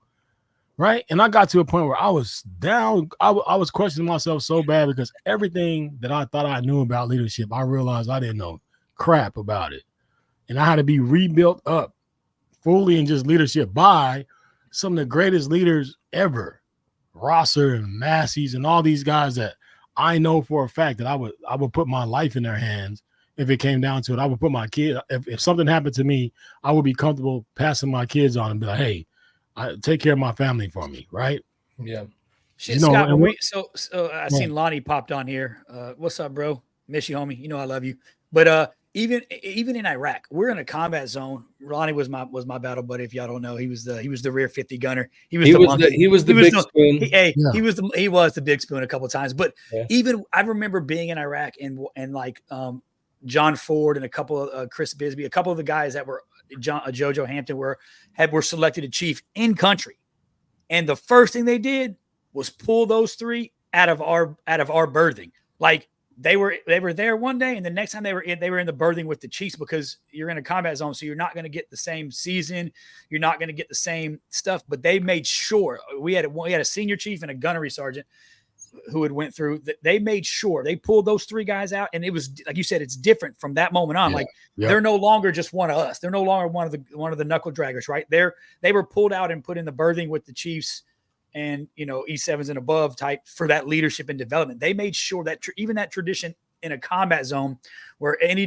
Right. And I got to a point where I was down. I was questioning myself so bad because everything that I thought I knew about leadership, I realized I didn't know crap about it. And I had to be rebuilt up fully in just leadership by some of the greatest leaders ever, Rosser and Massey's and all these guys that I know for a fact that I would put my life in their hands if it came down to it. I would put my kid, if something happened to me, I would be comfortable passing my kids on and be like, hey, I take care of my family for me, right? Yeah. Shit, Scott, so I seen Lonnie popped on here. What's up, bro? Miss you, homie. I love you. But even in Iraq, we're in a combat zone. Lonnie was my battle buddy. If y'all don't know, he was the rear 50 gunner. He was the big spoon. He was the big spoon a couple of times. But even I remember being in Iraq and like John Ford and a couple of Chris Bisbee, a couple of the guys that were Jojo Hampton were selected a chief in country, and the first thing they did was pull those three out of our berthing. Like, they were there one day, and the next time they were in the berthing with the chiefs, because you're in a combat zone, so you're not going to get the same season, you're not going to get the same stuff. But they made sure we had a senior chief and a gunnery sergeant who had went through. They made sure they pulled those three guys out, and it was like you said, it's different from that moment on. They're no longer just one of us. They're no longer one of the knuckle draggers, right? They were pulled out and put in the berthing with the chiefs and E7s and above type for that leadership and development. They made sure that even that tradition in a combat zone where any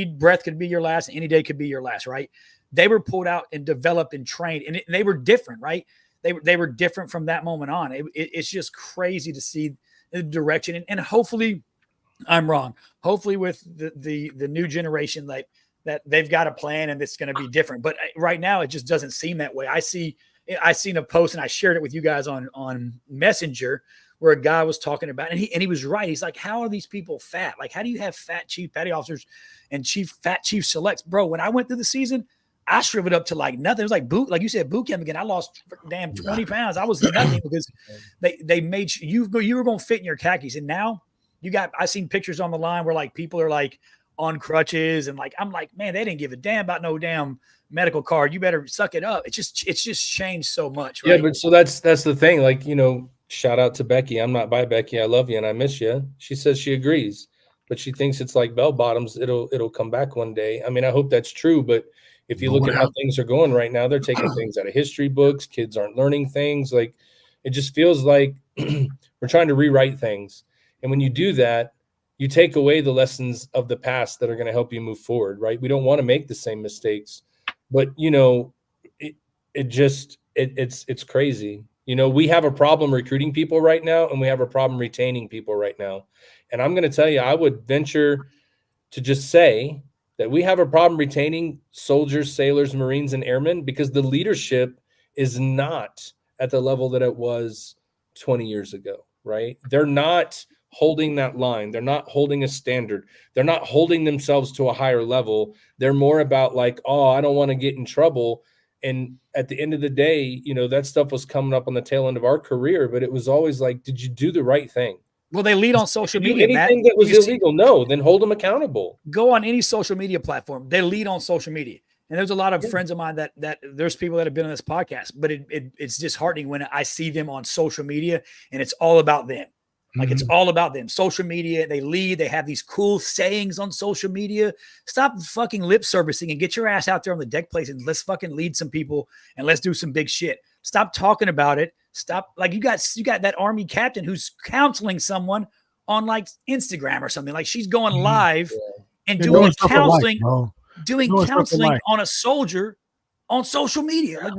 breath could be your last, any day could be your last, right? They were pulled out and developed and trained, and they were different, right? They were different from that moment on. It's just crazy to see the direction, and hopefully I'm wrong. Hopefully with the new generation, like that they've got a plan and it's going to be different. But right now it just doesn't seem that way. I seen a post, and I shared it with you guys on Messenger, where a guy was talking about, and he was right. He's like, how are these people fat? Like, how do you have fat chief petty officers and fat chief selects? Bro, when I went through the season, I shriveled up to like nothing. It was like you said, boot camp again. I lost damn 20 pounds. I was nothing because they made you were going to fit in your khakis. And now I seen pictures on the line where like people are like on crutches, and like, I'm like, man, they didn't give a damn about no damn medical card. You better suck it up. It's just changed so much. Right? Yeah. But so that's the thing. Like, Shout out to Becky. I'm not by Becky. I love you and I miss you. She says she agrees, but she thinks it's like bell bottoms. It'll come back one day. I mean, I hope that's true, but if you look at how things are going right now, they're taking things out of history books. Kids aren't learning things. Like, it just feels like we're trying to rewrite things. And when you do that, you take away the lessons of the past that are going to help you move forward, right? We don't want to make the same mistakes, but it's crazy. We have a problem recruiting people right now, and we have a problem retaining people right now. And I'm going to tell you, I would venture to just say that we have a problem retaining soldiers, sailors, Marines, and airmen because the leadership is not at the level that it was 20 years ago, right? They're not holding that line. They're not holding a standard. They're not holding themselves to a higher level. They're more about like, oh, I don't want to get in trouble. And at the end of the day, that stuff was coming up on the tail end of our career, but it was always like, did you do the right thing? Well, they lead on social media, anything Matt. that was illegal, no, then hold them accountable. Go on any social media platform. They lead on social media. And there's a lot of friends of mine that there's people that have been on this podcast, but it's disheartening when I see them on social media and it's all about them. Like it's all about them. Social media, they lead, they have these cool sayings on social media. Stop fucking lip servicing and get your ass out there on the deck place and let's fucking lead some people and let's do some big shit. Stop talking about it. Stop. Like you got that Army captain who's counseling someone on like Instagram or something. Like she's going live and doing counseling, on a soldier on social media. Like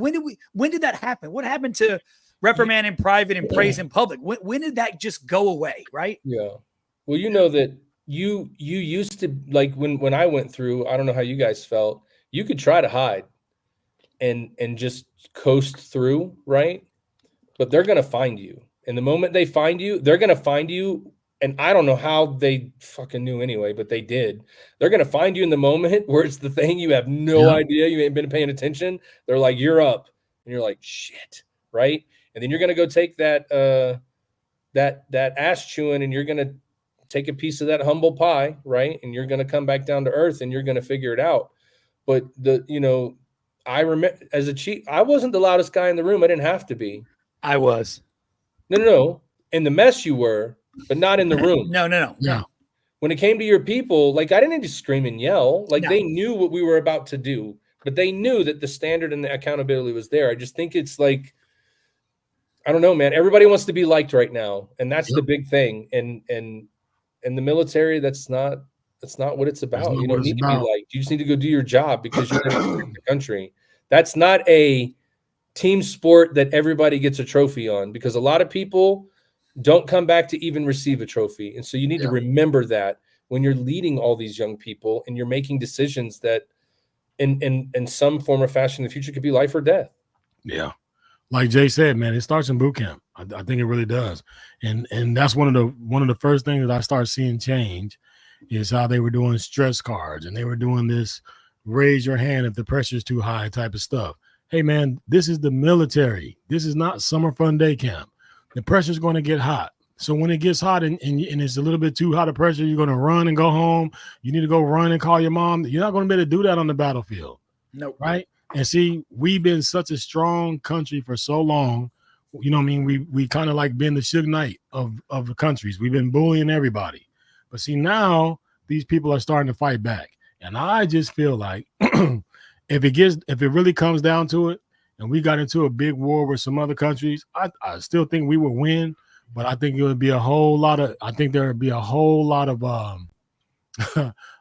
when did that happen? What happened to reprimand in private and praise in public? When did that just go away? Right. Yeah. Well, that you used to, like when I went through, I don't know how you guys felt. You could try to hide and just coast through. Right. But they're going to find you. And the moment they find you, they're going to find you. And I don't know how they fucking knew anyway, but they did. They're going to find you in the moment where it's the thing you have no idea. You ain't been paying attention. They're like, you're up. And you're like, shit. Right. And then you're going to go take that ass chewing and you're going to take a piece of that humble pie. Right. And you're going to come back down to earth and you're going to figure it out. But I remember as a chief, I wasn't the loudest guy in the room. I didn't have to be. I was. No. In the mess you were, but not in the room. No. Yeah. When it came to your people, like I didn't need to scream and yell. Like they knew what we were about to do, but they knew that the standard and the accountability was there. I just think it's like, I don't know, man. Everybody wants to be liked right now, and that's the big thing. And in the military, that's not what it's about. You don't need to be liked. You just need to go do your job because you're going to protect the country. That's not a team sport that everybody gets a trophy on, because a lot of people don't come back to even receive a trophy. And so you need to remember that when you're leading all these young people and you're making decisions that in some form or fashion in the future could be life or death. Yeah. Like Jay said, man, it starts in boot camp. I think it really does. And that's one of the first things that I start seeing change is how they were doing stress cards and they were doing this raise your hand if the pressure is too high type of stuff. Hey, man, this is the military. This is not summer fun day camp. The pressure is going to get hot. So when it gets hot and it's a little bit too hot of pressure, you're going to run and go home. You need to go run and call your mom. You're not going to be able to do that on the battlefield. Nope. Right? And see, we've been such a strong country for so long. You know what I mean? We kind of like been the Suge Knight of the countries. We've been bullying everybody. But see, now these people are starting to fight back. And I just feel like if it really comes down to it, and we got into a big war with some other countries, I still think we would win, but I think it would be there would be a whole lot of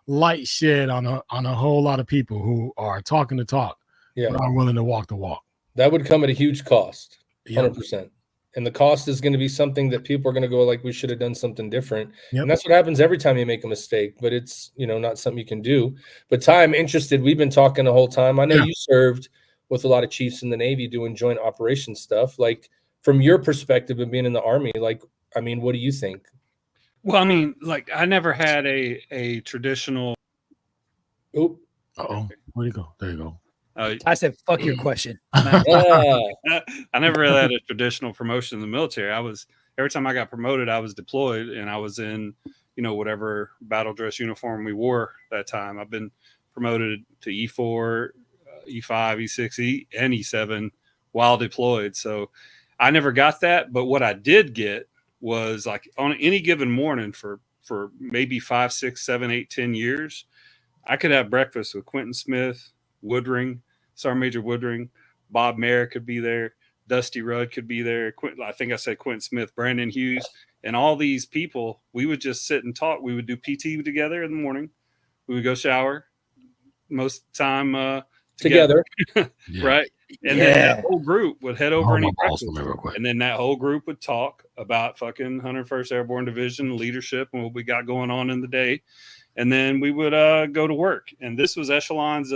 light shed on a whole lot of people who are talking the talk, but aren't willing to walk the walk. That would come at a huge cost, 100%. And the cost is going to be something that people are going to go like, we should have done something different. Yep. And that's what happens every time you make a mistake, but it's, not something you can do. But Ty, I'm interested. We've been talking the whole time. I know you served with a lot of chiefs in the Navy doing joint operations stuff. Like from your perspective of being in the Army, like, I mean, what do you think? Well, I mean, like I never had a traditional. Oh, where'd he go? There you go. I said, fuck your question. I never really had a traditional promotion in the military. Every time I got promoted, I was deployed and I was in, whatever battle dress uniform we wore that time. I've been promoted to E4, E5, E6, and E7 while deployed. So I never got that, but what I did get was like on any given morning for maybe 5, 6, 7, 8, 10 years, I could have breakfast with Quentin Smith, Woodring, Sergeant Major Woodring, Bob Mayer could be there, Dusty Rudd could be there. I think I said Quentin Smith, Brandon Hughes, and all these people. We would just sit and talk. We would do PT together in the morning. We would go shower most of the time together. Right? And then that whole group would head over and eat breakfast. And then that whole group would talk about fucking 101st Airborne Division leadership and what we got going on in the day. And then we would go to work. And this was echelons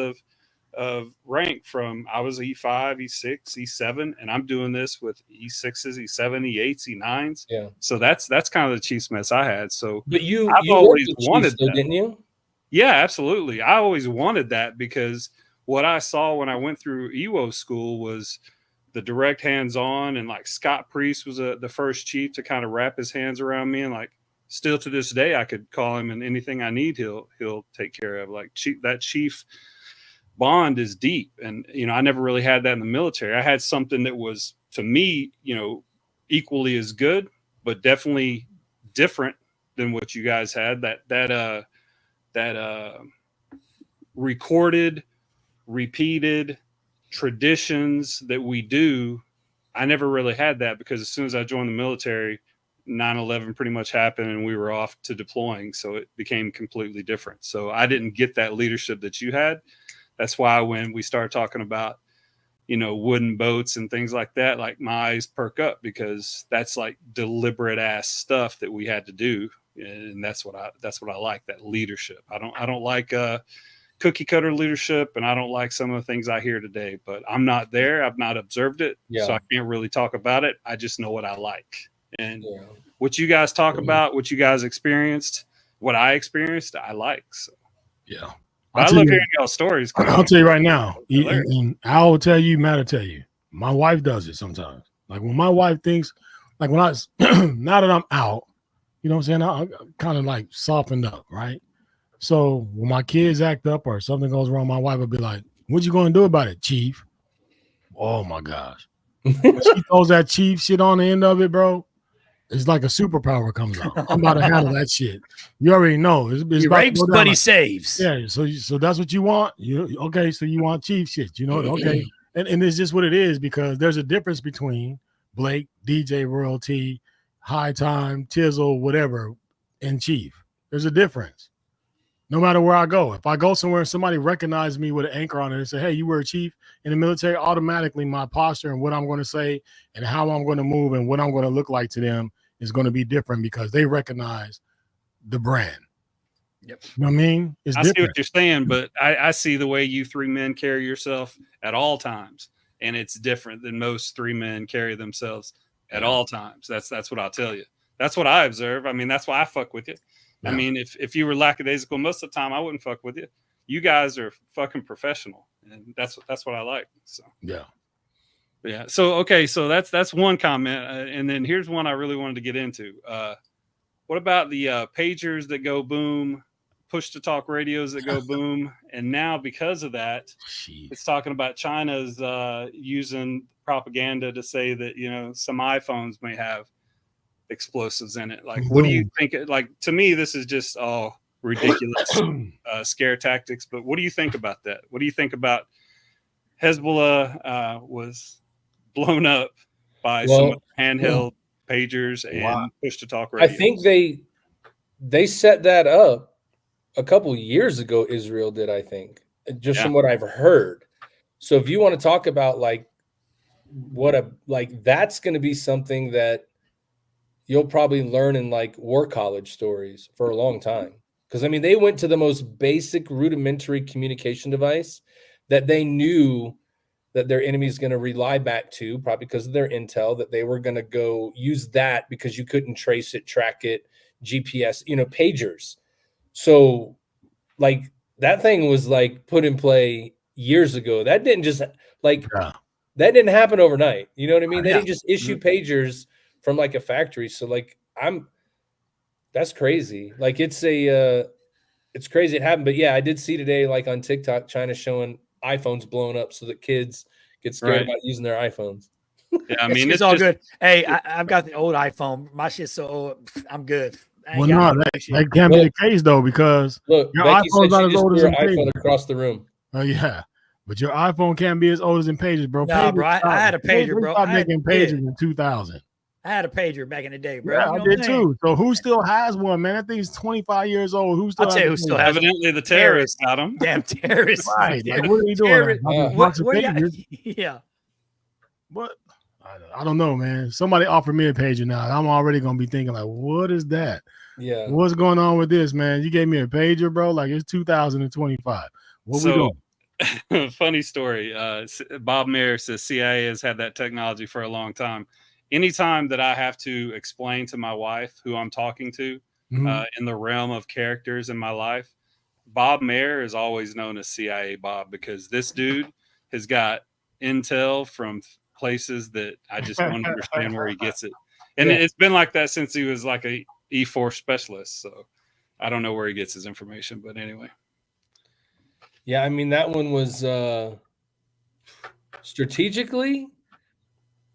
of rank from, I was E5, E6, E7, and I'm doing this with E6s, E7, E8s, E9s. Yeah. So that's kind of the Chiefs mess I had. So but you always wanted though, that, didn't you? Yeah, absolutely. I always wanted that because what I saw when I went through EWO school was the direct hands-on, and like Scott Priest was the first chief to kind of wrap his hands around me, and like still to this day I could call him and anything I need he'll take care of. Like that chief bond is deep, and I never really had that in the military. I had something that was, to me, equally as good, but definitely different than what you guys had. That recorded, repeated traditions that we do, I never really had that, because as soon as I joined the military, 9/11 pretty much happened and we were off to deploying. So it became completely different. So I didn't get that leadership that you had. That's why when we started talking about, wooden boats and things like that, like my eyes perk up, because that's like deliberate ass stuff that we had to do. And that's what I like, that leadership. I don't like cookie cutter leadership, and I don't like some of the things I hear today, but I'm not there. I've not observed it. Yeah. So I can't really talk about it. I just know what I like. And what you guys talk about, what you guys experienced, what I experienced, I like. So yeah. I love hearing y'all stories. I'll tell you right now, and I will tell you, Matt will tell you, my wife does it sometimes. Like when my wife thinks, like when I, now that I'm out, you know what I'm saying, I'm kind of like softened up, right? So when my kids act up or something goes wrong, my wife will be like, "What you going to do about it, Chief?" Oh my gosh. When she throws that Chief shit on the end of it, bro, it's like a superpower comes out. I'm about to handle that shit. You already know. It's he rapes, but he saves. Yeah, so that's what you want. Okay, so you want Chief shit, okay. And it's just what it is, because there's a difference between Blake, DJ Royalty, High Time, Tizzle, whatever, and Chief. There's a difference. No matter where I go. If I go somewhere and somebody recognizes me with an anchor on it and say, "Hey, you were a chief in the military," automatically my posture and what I'm going to say and how I'm going to move and what I'm going to look like to them is going to be different, because they recognize the brand. Yep. You know what I mean? It's different. See what you're saying, but I see the way you three men carry yourself at all times, and it's different than most three men carry themselves at all times. That's what I'll tell you. That's what I observe. I mean, that's why I fuck with you. Yeah. I mean, if you were lackadaisical most of the time, I wouldn't fuck with you. You guys are fucking professional, and that's what I like. So yeah. So okay, so that's one comment, and then here's one I really wanted to get into. What about the pagers that go boom, push to talk radios that go boom, and now because of that, it's talking about China's using propaganda to say that some iPhones may have explosives in it. Like, what do you think? Like, to me, this is just all ridiculous scare tactics. But what do you think about that? What do you think about Hezbollah was blown up by some handheld pagers and push to talk radios? I think they set that up a couple years ago. Israel did, I think, just from what I've heard. So if you want to talk about that's going to be something that you'll probably learn in like war college stories for a long time. Because I mean, they went to the most basic rudimentary communication device that they knew that their enemy is going to rely back to, probably because of their intel, that they were going to go use that because you couldn't trace it, track it, GPS, pagers. So like that thing was like put in play years ago. That didn't just that didn't happen overnight. You know what I mean? They didn't just issue pagers from like a factory. So like that's crazy. Like it's crazy it happened. But yeah, I did see today, like on TikTok, China showing iPhones blown up so that kids get scared about using their iPhones. Yeah, I mean, it's all good. Hey, I've got the old iPhone. My shit's so old. I'm good. Well, no, that can't be the case though, because your Becky iPhone's not as old as your Pages. iPhone across the room. Oh yeah, but your iPhone can't be as old as in Pages, bro. No, bro, I had a pager, bro. They stopped making Pages in 2000. I had a pager back in the day, bro. Yeah, I did too. So who still has one, man? That thing's 25 years old. Who still? I'll tell you who still has evidently the terrorists got them. Damn terrorists! Right? Like, what are you doing? Yeah. What? I don't know, man. Somebody offered me a pager now. I'm already gonna be thinking like, what is that? Yeah. What's going on with this, man? You gave me a pager, bro. Like, it's 2025. What we doing? Funny story. Bob Mayer says CIA has had that technology for a long time. Anytime that I have to explain to my wife who I'm talking to in the realm of characters in my life, Bob Mayer is always known as CIA Bob, because this dude has got intel from places that I just don't understand where he gets it. And it's been like that since he was like a E4 specialist. So I don't know where he gets his information, but anyway. Yeah, I mean, that one was strategically,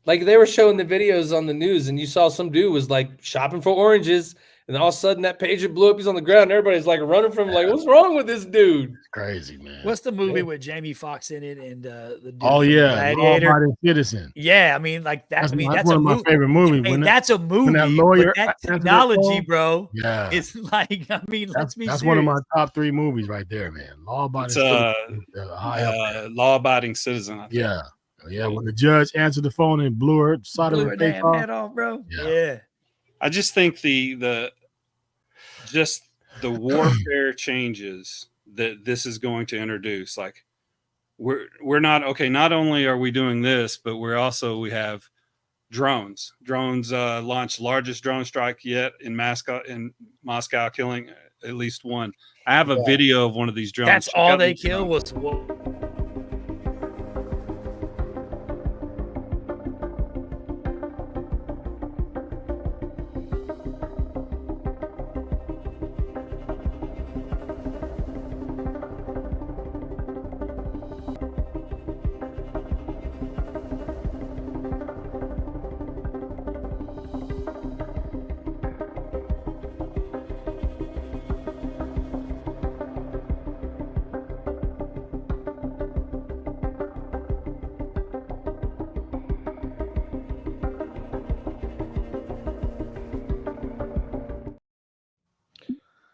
like they were showing the videos on the news, and you saw some dude was like shopping for oranges, and all of a sudden that pager blew up. He's on the ground. Everybody's like running from him, like, what's wrong with this dude? It's crazy, man. What's the movie with Jamie Foxx in it and the dude Gladiator? Citizen. Yeah, I mean, like that. That's one of my favorite movies. Hey, that's a movie. That lawyer, that technology, bro. Yeah, it's like, I mean, that's one of my top 3 movies right there, man. Law-abiding citizen. I think. Yeah. When the judge answered the phone and blew her head off, bro. Yeah. I just think the warfare changes that this is going to introduce. Like, we're not okay. Not only are we doing this, but we have drones. Drones launched largest drone strike yet in Moscow, killing at least one. I have a video of one of these drones. That's all they kill was.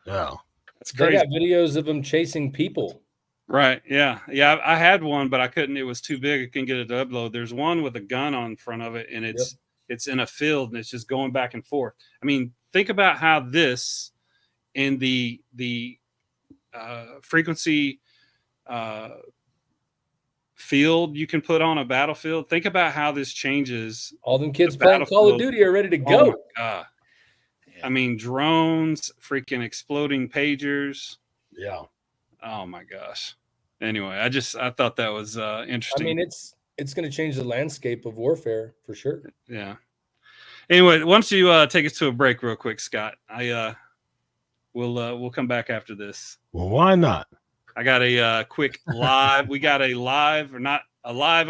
Yeah, that's crazy. They got videos of them chasing people. Right. Yeah. I had one, but I couldn't. It was too big. I couldn't get it to upload. There's one with a gun on front of it, and it's in a field, and it's just going back and forth. I mean, think about how this in the frequency field you can put on a battlefield. Think about how this changes. All them kids playing Call of Duty are ready to go. Oh my God. I mean, drones, freaking exploding pagers. Yeah. Oh my gosh. Anyway, I thought that was interesting. I mean, it's going to change the landscape of warfare for sure. Yeah. Anyway, why don't you take us to a break real quick, Scott? We'll come back after this. Well, why not? I got a quick live. We got a live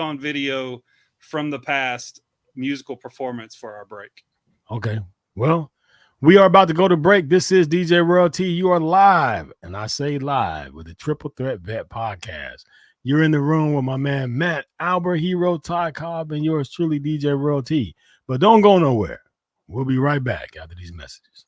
on video from the past musical performance for our break. Okay. Well, we are about to go to break. This is DJ Real T. You are live, and I say live, with the Triple Threat Vet Podcast. You're in the room with my man Matt, Albert, Hero, Ty Cobb, and yours truly, DJ Real T. But don't go nowhere. We'll be right back after these messages.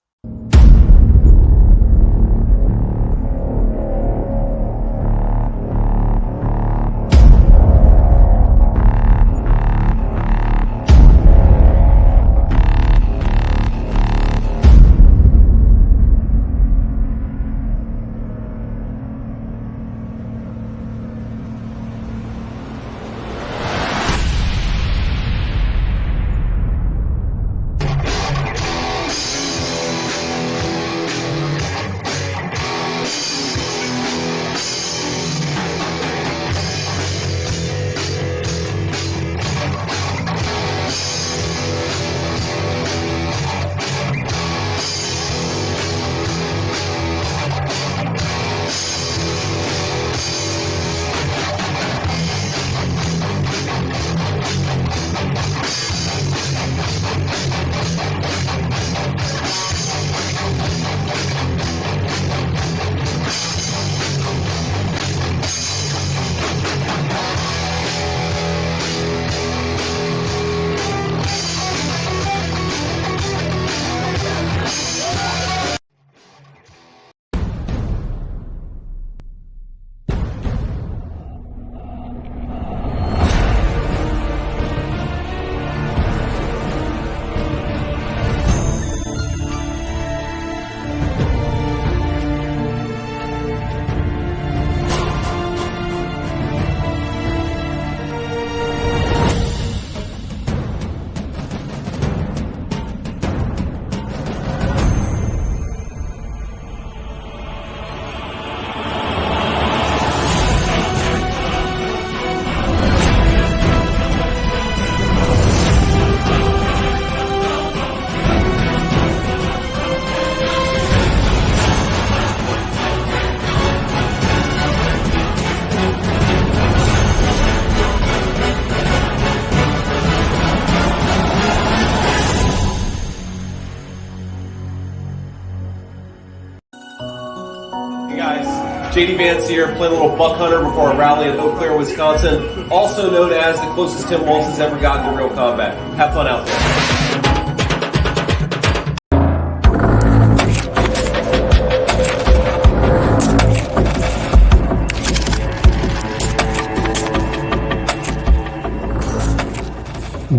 JD Vance here, playing a little buck hunter before a rally in Eau Claire, Wisconsin, also known as the closest Tim Walz has ever gotten to real combat. Have fun out there.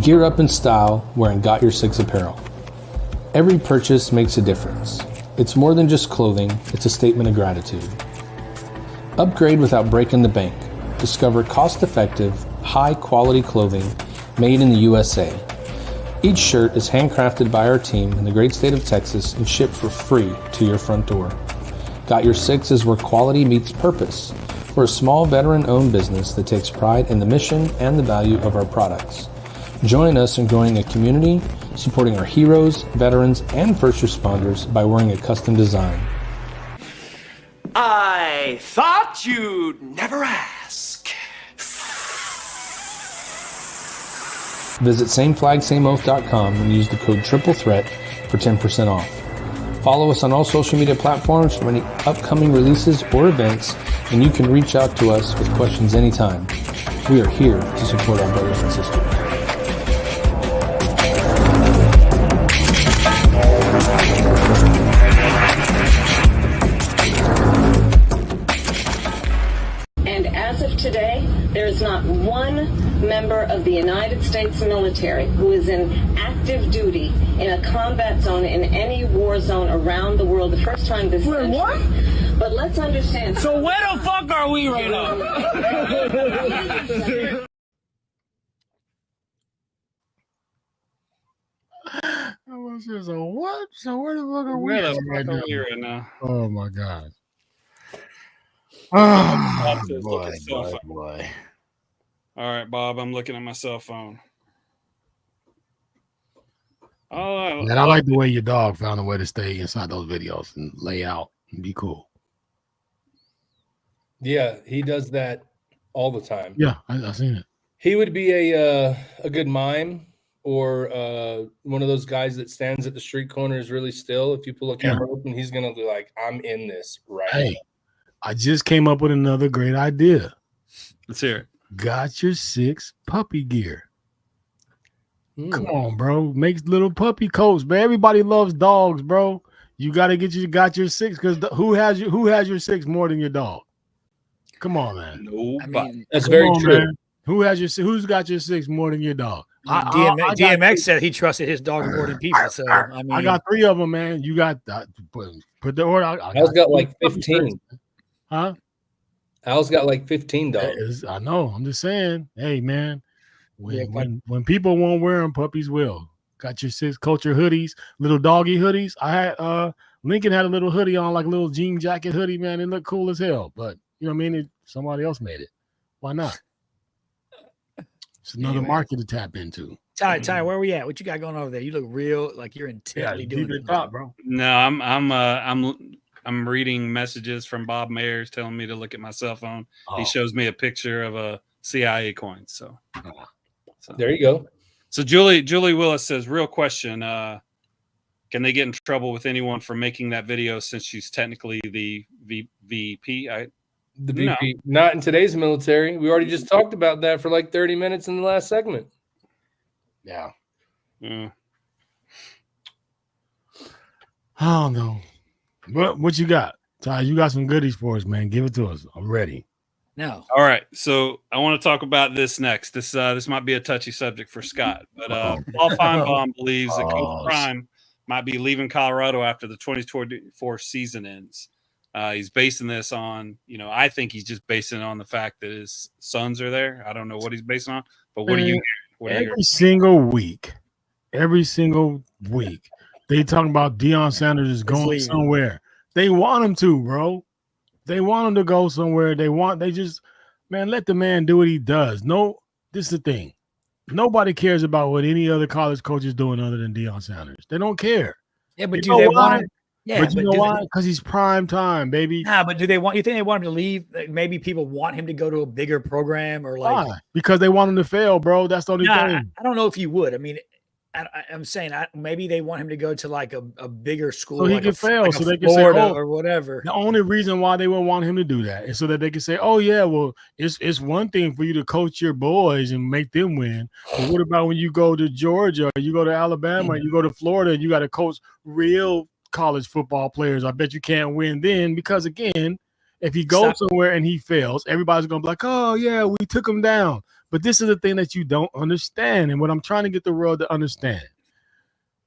Gear up in style wearing Got Your Six apparel. Every purchase makes a difference. It's more than just clothing, it's a statement of gratitude. Upgrade without breaking the bank. Discover cost-effective, high-quality clothing made in the USA. Each shirt is handcrafted by our team in the great state of Texas and shipped for free to your front door. Got Your Six is where quality meets purpose. We're a small veteran-owned business that takes pride in the mission and the value of our products. Join us in growing a community, supporting our heroes, veterans, and first responders by wearing a custom design. I thought you'd never ask. Visit sameflagsameoath.com and use the code TRIPLETHREAT for 10% off. Follow us on all social media platforms for any upcoming releases or events, and you can reach out to us with questions anytime. We are here to support our brothers and sisters. And as of today, there is not one member of the United States military who is in active duty in a combat zone in any war zone around the world. The first time this century. What? But let's understand. So where the fuck are we right now? So what? So where the fuck are we Where at the right fuck are now? we right now? Oh my god. Oh, Bob says, look at cell phone. boy. All right, Bob, I'm looking at my cell phone. Oh, Man, I like the way your dog found a way to stay inside those videos and lay out and be cool. Yeah, he does that all the time. Yeah, I seen it. He would be a good mime or one of those guys that stands at the street corners really still. If you pull a camera open, he's gonna be like, "I'm in this right now." I just came up with another great idea. let's hear it. Got Your Six puppy gear. Come on, bro. Make little puppy coats, man. Everybody loves dogs, bro. You got to get you Got Your Six because who has your six more than your dog? Come on, man. No, I mean, That's very true. Man. Who's got your six more than your dog? DMX said he trusted his dog more than people. So I mean, I got 3 of them, man. You got put the order. Al's got like 15. Huh? Al's got like 15 dogs. I know. I'm just saying. Hey, man. When people won't wear them, puppies will. Got Your Six culture hoodies, little doggy hoodies. I had Lincoln had a little hoodie on, like a little jean jacket hoodie, man. It looked cool as hell. But you know what I mean? Somebody else made it. Why not? It's another market to tap into. Ty, where we at? What you got going over there? You look real like you're intently doing it, bro. No, I'm reading messages from Bob Mayers telling me to look at my cell phone. He shows me a picture of a CIA coin. So there you go. So Julie Willis says, real question. Can they get in trouble with anyone for making that video since she's technically the VP? The VP, not in today's military. We already just talked about that for like 30 minutes in the last segment. Yeah. Yeah. I don't know. What you got? Ty, you got some goodies for us, man. Give it to us. I'm ready. No. All right. So I want to talk about this next. This might be a touchy subject for Scott, but Paul Feinbaum believes that Coach Prime might be leaving Colorado after the 2024 season ends. He's basing this on, I think he's just basing it on the fact that his sons are there. I don't know what he's basing on, but what do you hear? Every single week, they talking about Deion Sanders is going somewhere. They want him to, bro. They want him to go somewhere. Let the man do what he does. No, this is the thing. Nobody cares about what any other college coach is doing other than Deion Sanders. They don't care. Yeah, but do they want him? Yeah, but you know why? Because he's prime time, baby. Nah, but you think they want him to leave? Like maybe people want him to go to a bigger program or like why? Because they want him to fail, bro. That's the only thing. I don't know if you would. I mean, I'm saying maybe they want him to go to like a bigger school, so he like can fail, like so a they can say, Florida "Oh." or whatever. The only reason why they would want him to do that is so that they can say, "Oh yeah, well, it's one thing for you to coach your boys and make them win, but what about when you go to Georgia, or you go to Alabama, or you go to Florida, and you got to coach real college football players? I bet you can't win then, because again, if he goes somewhere and he fails, everybody's gonna be like, "Oh yeah, we took him down." But this is the thing that you don't understand, and what I'm trying to get the world to understand.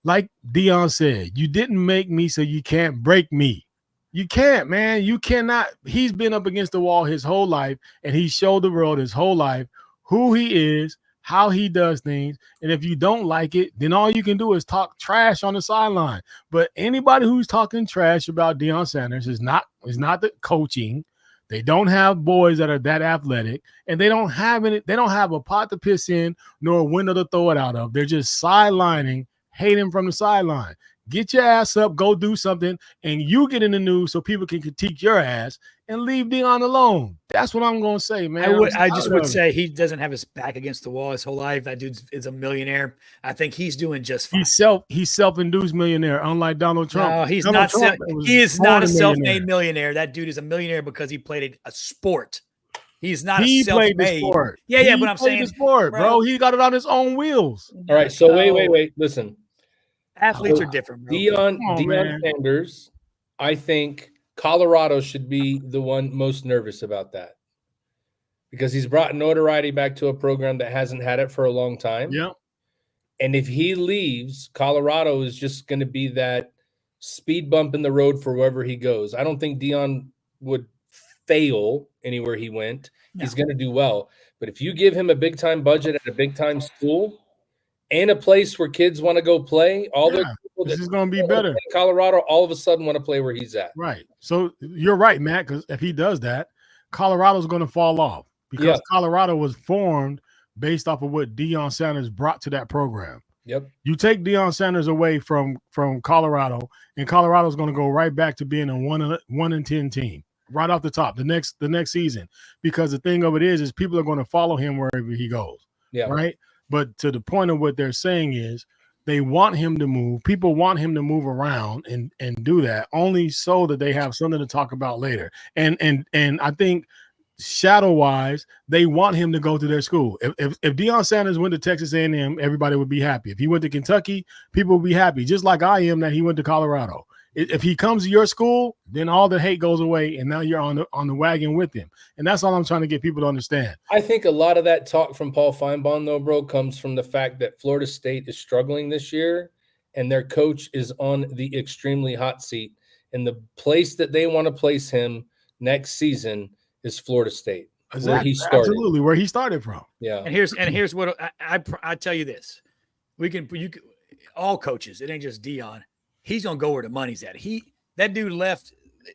Like Dion said, you didn't make me, so you can't break me. You can't, man. You cannot. He's been up against the wall his whole life, and he showed the world his whole life who he is, how he does things. And if you don't like it, then all you can do is talk trash on the sideline. But anybody who's talking trash about Deion Sanders is not the coaching. They don't have boys that are that athletic, and they don't have a pot to piss in nor a window to throw it out of. They're just sidelining, hating from the sideline. Get your ass up, go do something, and you get in the news so people can critique your ass and leave Deion alone. That's what I'm going to say, man. I just would say he doesn't have his back against the wall his whole life. That dude is a millionaire. I think he's doing just fine. He's self-induced millionaire, unlike Donald Trump. No, he's Donald not. Trump He is not a self-made millionaire. That dude is a millionaire because he played a sport. He's not he a self-made. Played the sport. Yeah, but I'm saying the sport, bro. He got it on his own wheels. All right, so wait. Listen. Athletes are different, bro. Deion Sanders, I think Colorado should be the one most nervous about that, because he's brought notoriety back to a program that hasn't had it for a long time. Yeah. And if he leaves, Colorado is just going to be that speed bump in the road for wherever he goes. I don't think Deion would fail anywhere he went. No. He's going to do well. But if you give him a big-time budget at a big-time school and a place where kids want to go play, all the people this is going to be better. Colorado all of a sudden want to play where he's at. Right. So you're right, Matt, because if he does that, Colorado's going to fall off, because Colorado was formed based off of what Deion Sanders brought to that program. Yep. You take Deion Sanders away from Colorado, and Colorado's going to go right back to being a 1-10 team right off the top the next season, because the thing of it is people are going to follow him wherever he goes. Yeah. Right. But to the point of what they're saying is they want him to move. People want him to move around and do that only so that they have something to talk about later. And I think shadow wise, they want him to go to their school. If Deion Sanders went to Texas A&M, everybody would be happy. If he went to Kentucky, people would be happy, just like I am that he went to Colorado. If he comes to your school, then all the hate goes away, and now you're on the wagon with him. And that's all I'm trying to get people to understand. I think a lot of that talk from Paul Feinbaum, though, bro, comes from the fact that Florida State is struggling this year, and their coach is on the extremely hot seat. And the place that they want to place him next season is Florida State, exactly. Where he started. Absolutely, where he started from. Yeah. And here's what I tell you this: you can all coaches. It ain't just Deion. He's gonna go where the money's at. That dude left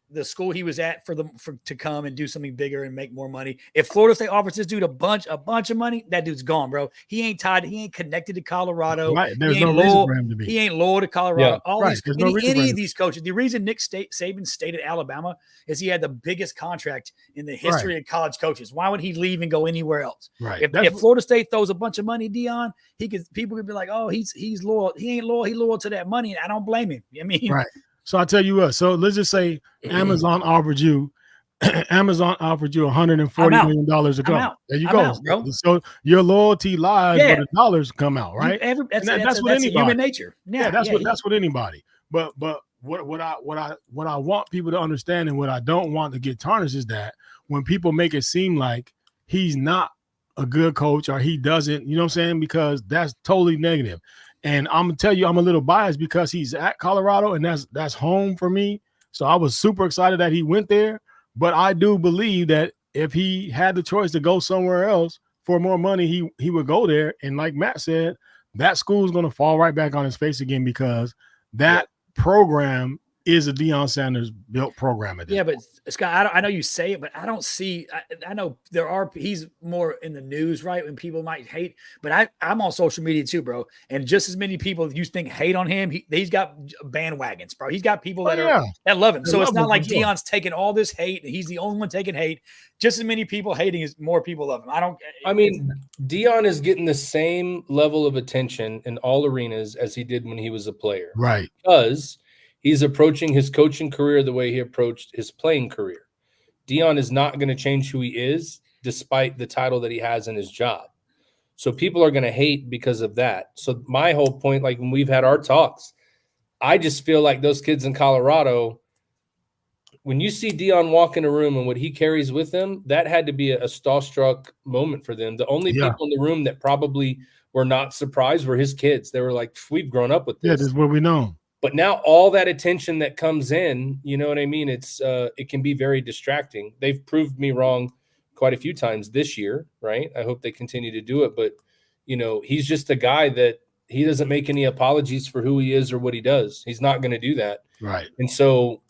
the school he was at to come and do something bigger and make more money. If Florida State offers this dude a bunch of money, that dude's gone, bro. He ain't tied. He ain't connected to Colorado. Right. There's no reason for him to be. He ain't loyal to Colorado. Yeah. Any of these coaches. The reason Nick Saban stayed at Alabama is he had the biggest contract in the history of college coaches. Why would he leave and go anywhere else? Right. If Florida State throws a bunch of money, Deion, people could be like, oh, he's loyal. He ain't loyal. He loyal to that money. I don't blame him. I mean, right. So I tell you what. So let's just say Amazon offered you $140 million to come. There you go, out, bro. So your loyalty lies where the dollars come out, right? That's human nature. Yeah, that's what anybody. But what I want people to understand, and what I don't want to get tarnished, is that when people make it seem like he's not a good coach or he doesn't, you know what I'm saying? Because that's totally negative. And I'm gonna tell you, I'm a little biased because he's at Colorado, and that's home for me. So I was super excited that he went there. But I do believe that if he had the choice to go somewhere else for more money, he would go there. And like Matt said, that school is going to fall right back on his face again, because that program is a Deion Sanders built program at this. Yeah, but Scott, I know you say it, but I don't see. I know he's more in the news, right? When people might hate, but I'm on social media too, bro. And just as many people you think hate on him, he's got bandwagons, bro. He's got people that love him. So it's not like Deion's taking all this hate and he's the only one taking hate. Just as many people hating as more people love him. I mean, Deion is getting the same level of attention in all arenas as he did when he was a player, right? Because he's approaching his coaching career the way he approached his playing career. Deion is not going to change who he is despite the title that he has in his job. So people are going to hate because of that. So my whole point, like when we've had our talks, I just feel like those kids in Colorado, when you see Deion walk in a room and what he carries with him, that had to be a starstruck moment for them. The only people in the room that probably were not surprised were his kids. They were like, we've grown up with this. Yeah, this is what we know. But now all that attention that comes in, you know what I mean? It can be very distracting. They've proved me wrong quite a few times this year, right? I hope they continue to do it. But, you know, he's just a guy that he doesn't make any apologies for who he is or what he does. He's not going to do that. Right. And so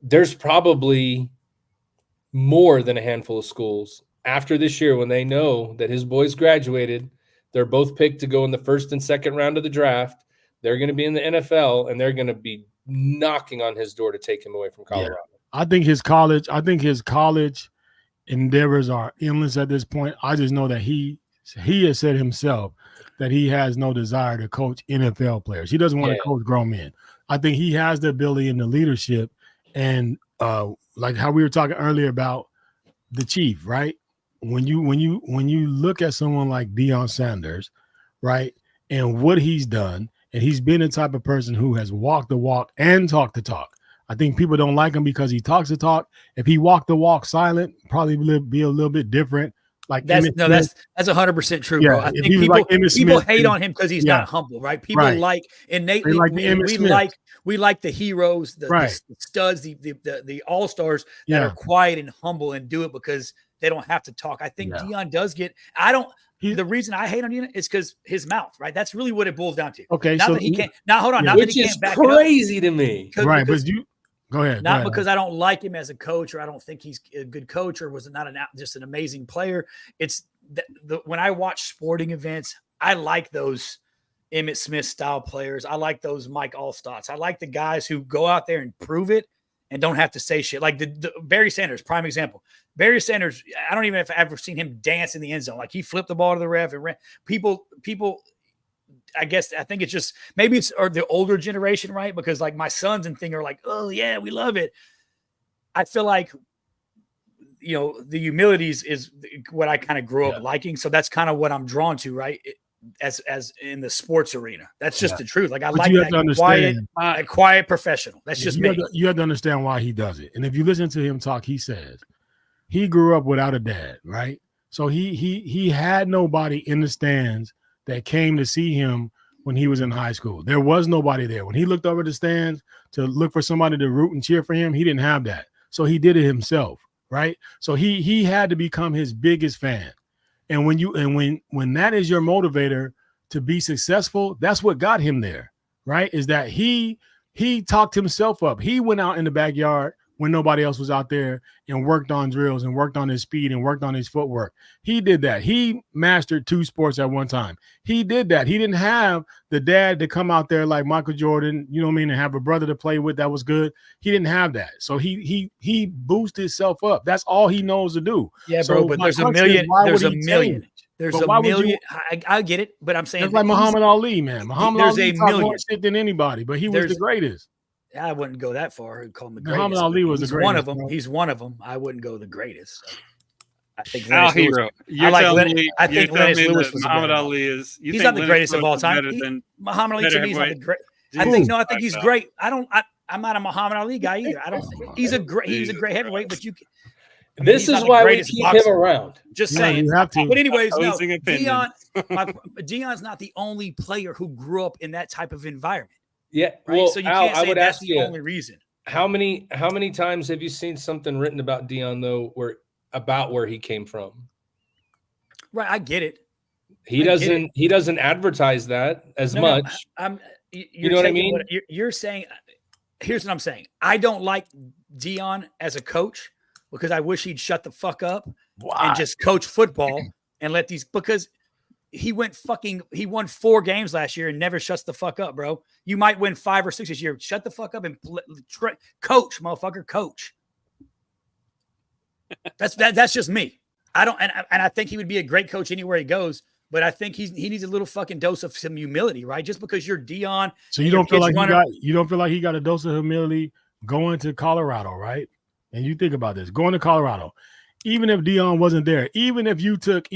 there's probably more than a handful of schools after this year when they know that his boys graduated, they're both picked to go in the first and second round of the draft. They're going to be in the NFL, and they're going to be knocking on his door to take him away from Colorado. Yeah. I think his college endeavors are endless at this point. I just know that he has said himself that he has no desire to coach NFL players. He doesn't want to coach grown men. I think he has the ability and the leadership, and like how we were talking earlier about the chief, right? When you look at someone like Deion Sanders, right, and what he's done. And he's been the type of person who has walked the walk and talked the talk. I think people don't like him because he talks the talk. If he walked the walk silent, probably would be a little bit different. Like that's 100% true, bro. I think people hate on him because he's not humble, right? People like innately we like the heroes, the studs, the all-stars that are quiet and humble and do it because they don't have to talk. I think Deion does get. The reason I hate on Deion is because his mouth, right? That's really what it boils down to. Okay, not so that he can't. Now hold on, not which that he is can't back crazy to me, right? But you go ahead. Not because I don't like him as a coach, or I don't think he's a good coach, or was not just an amazing player. It's when I watch sporting events, I like those Emmitt Smith style players. I like those Mike Allstotts. I like the guys who go out there and prove it and don't have to say shit. Like the Barry Sanders, prime example. Barry Sanders, I don't even have ever seen him dance in the end zone. Like he flipped the ball to the ref and ran. People, I think it's just maybe it's or the older generation, right? Because like my sons and thing are like, oh yeah, we love it. I feel like, you know, the humility is what I kind of grew up liking. So that's kind of what I'm drawn to, right? As in the sports arena. That's just the truth. Like I like that quiet professional. That's just me. You have to understand why he does it. And if you listen to him talk, he says he grew up without a dad, right? So he had nobody in the stands that came to see him when he was in high school. There was nobody there. When he looked over the stands to look for somebody to root and cheer for him, he didn't have that. So he did it himself, right? So he had to become his biggest fan. And when that is your motivator to be successful, that's what got him there, right? Is that he talked himself up. He went out in the backyard when nobody else was out there and worked on drills and worked on his speed and worked on his footwork. He did that. He mastered 2 sports at one time. He did that. He didn't have the dad to come out there like Michael Jordan, you know what I mean, and have a brother to play with that was good. He didn't have that. So he boosted himself up. That's all he knows to do. Yeah, bro, but there's a million. There's a million. I get it, but I'm saying it's like Muhammad Ali, man. Muhammad Ali talked more shit than anybody, but he was the greatest. I wouldn't go that far and call him the greatest. Muhammad Ali was the greatest. One of them. Bro. He's one of them. I wouldn't go the greatest. So. I think our hero. I think Lennox Lewis was Muhammad Ali is. He's not the greatest of all time. Muhammad Ali to me is not the great. I think he's great. I'm not a Muhammad Ali guy either. I don't think he's a great heavyweight, but this is why we keep him around. Just saying. You have to. But anyways, no. Deion's not the only player who grew up in that type of environment. Yeah, right. Well, so you can't say that's the only reason. How many times have you seen something written about Deion though, where he came from? Right, I get it. He doesn't advertise that as much. You know what I mean? You're saying here's what I'm saying. I don't like Dion as a coach because I wish he'd shut the fuck up and just coach football and let these, because he won 4 games last year and never shuts the fuck up, bro. You might win 5 or 6 this year. Shut the fuck up and coach, motherfucker, coach. That's just me. I don't, and I think he would be a great coach anywhere he goes. But I think he needs a little fucking dose of some humility, right? Just because you're Dion. So you don't feel like you don't feel like he got a dose of humility going to Colorado, right? And you think about this, going to Colorado, even if Dion wasn't there, even if you took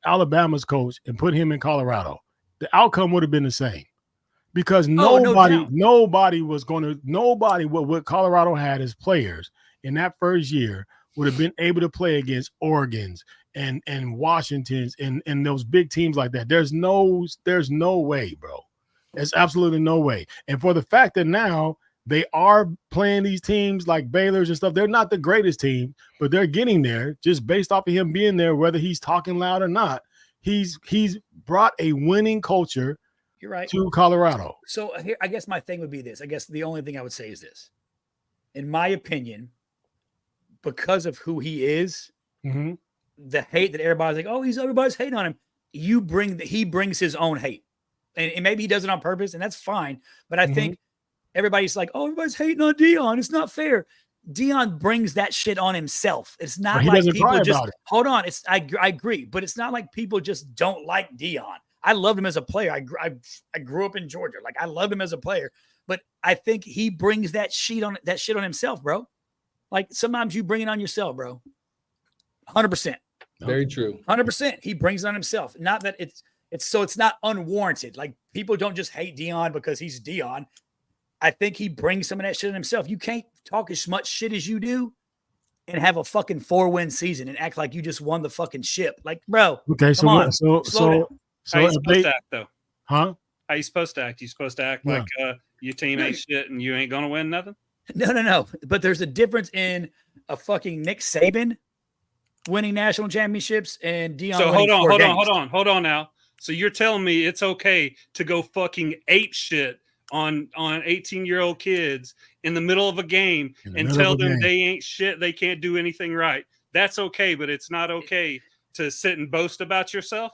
Alabama's coach and put him in Colorado, the outcome would have been the what Colorado had as players in that first year would have been able to play against Oregons and Washington's and those big teams like that. There's no way, bro. There's absolutely no way. And for the fact that now they are playing these teams like Baylor's and stuff, they're not the greatest team, but they're getting there just based off of him being there, whether he's talking loud or not. He's brought a winning culture. You're right. To Colorado. So here, I guess my thing would be this. I guess the only thing I would say is this. In my opinion, because of who he is, the hate that everybody's like, oh, everybody's hating on him. He brings his own hate, and maybe he does it on purpose, and that's fine. But I think everybody's like, oh, everybody's hating on Dion. It's not fair. Dion brings that shit on himself. It's not like people just hold on. I agree, but it's not like people just don't like Dion. I loved him as a player. I grew up in Georgia. Like I loved him as a player, but I think he brings that shit on himself, bro. Like sometimes you bring it on yourself, bro. 100%. Very true. 100%. He brings it on himself. Not that it's not unwarranted. Like people don't just hate Dion because he's Dion. I think he brings some of that shit on himself. You can't talk as much shit as you do and have a fucking 4-win season and act like you just won the fucking ship. Like, bro. Okay, so how you supposed to act though? Huh? How you supposed to act? You supposed to act like your team ain't shit and you ain't gonna win nothing? No. But there's a difference in a fucking Nick Saban winning national championships and Dion. So hold on now. So you're telling me it's okay to go fucking ape shit on 18-year-old kids in the middle of a game and tell them they ain't shit, they can't do anything right. That's okay, but it's not okay to sit and boast about yourself.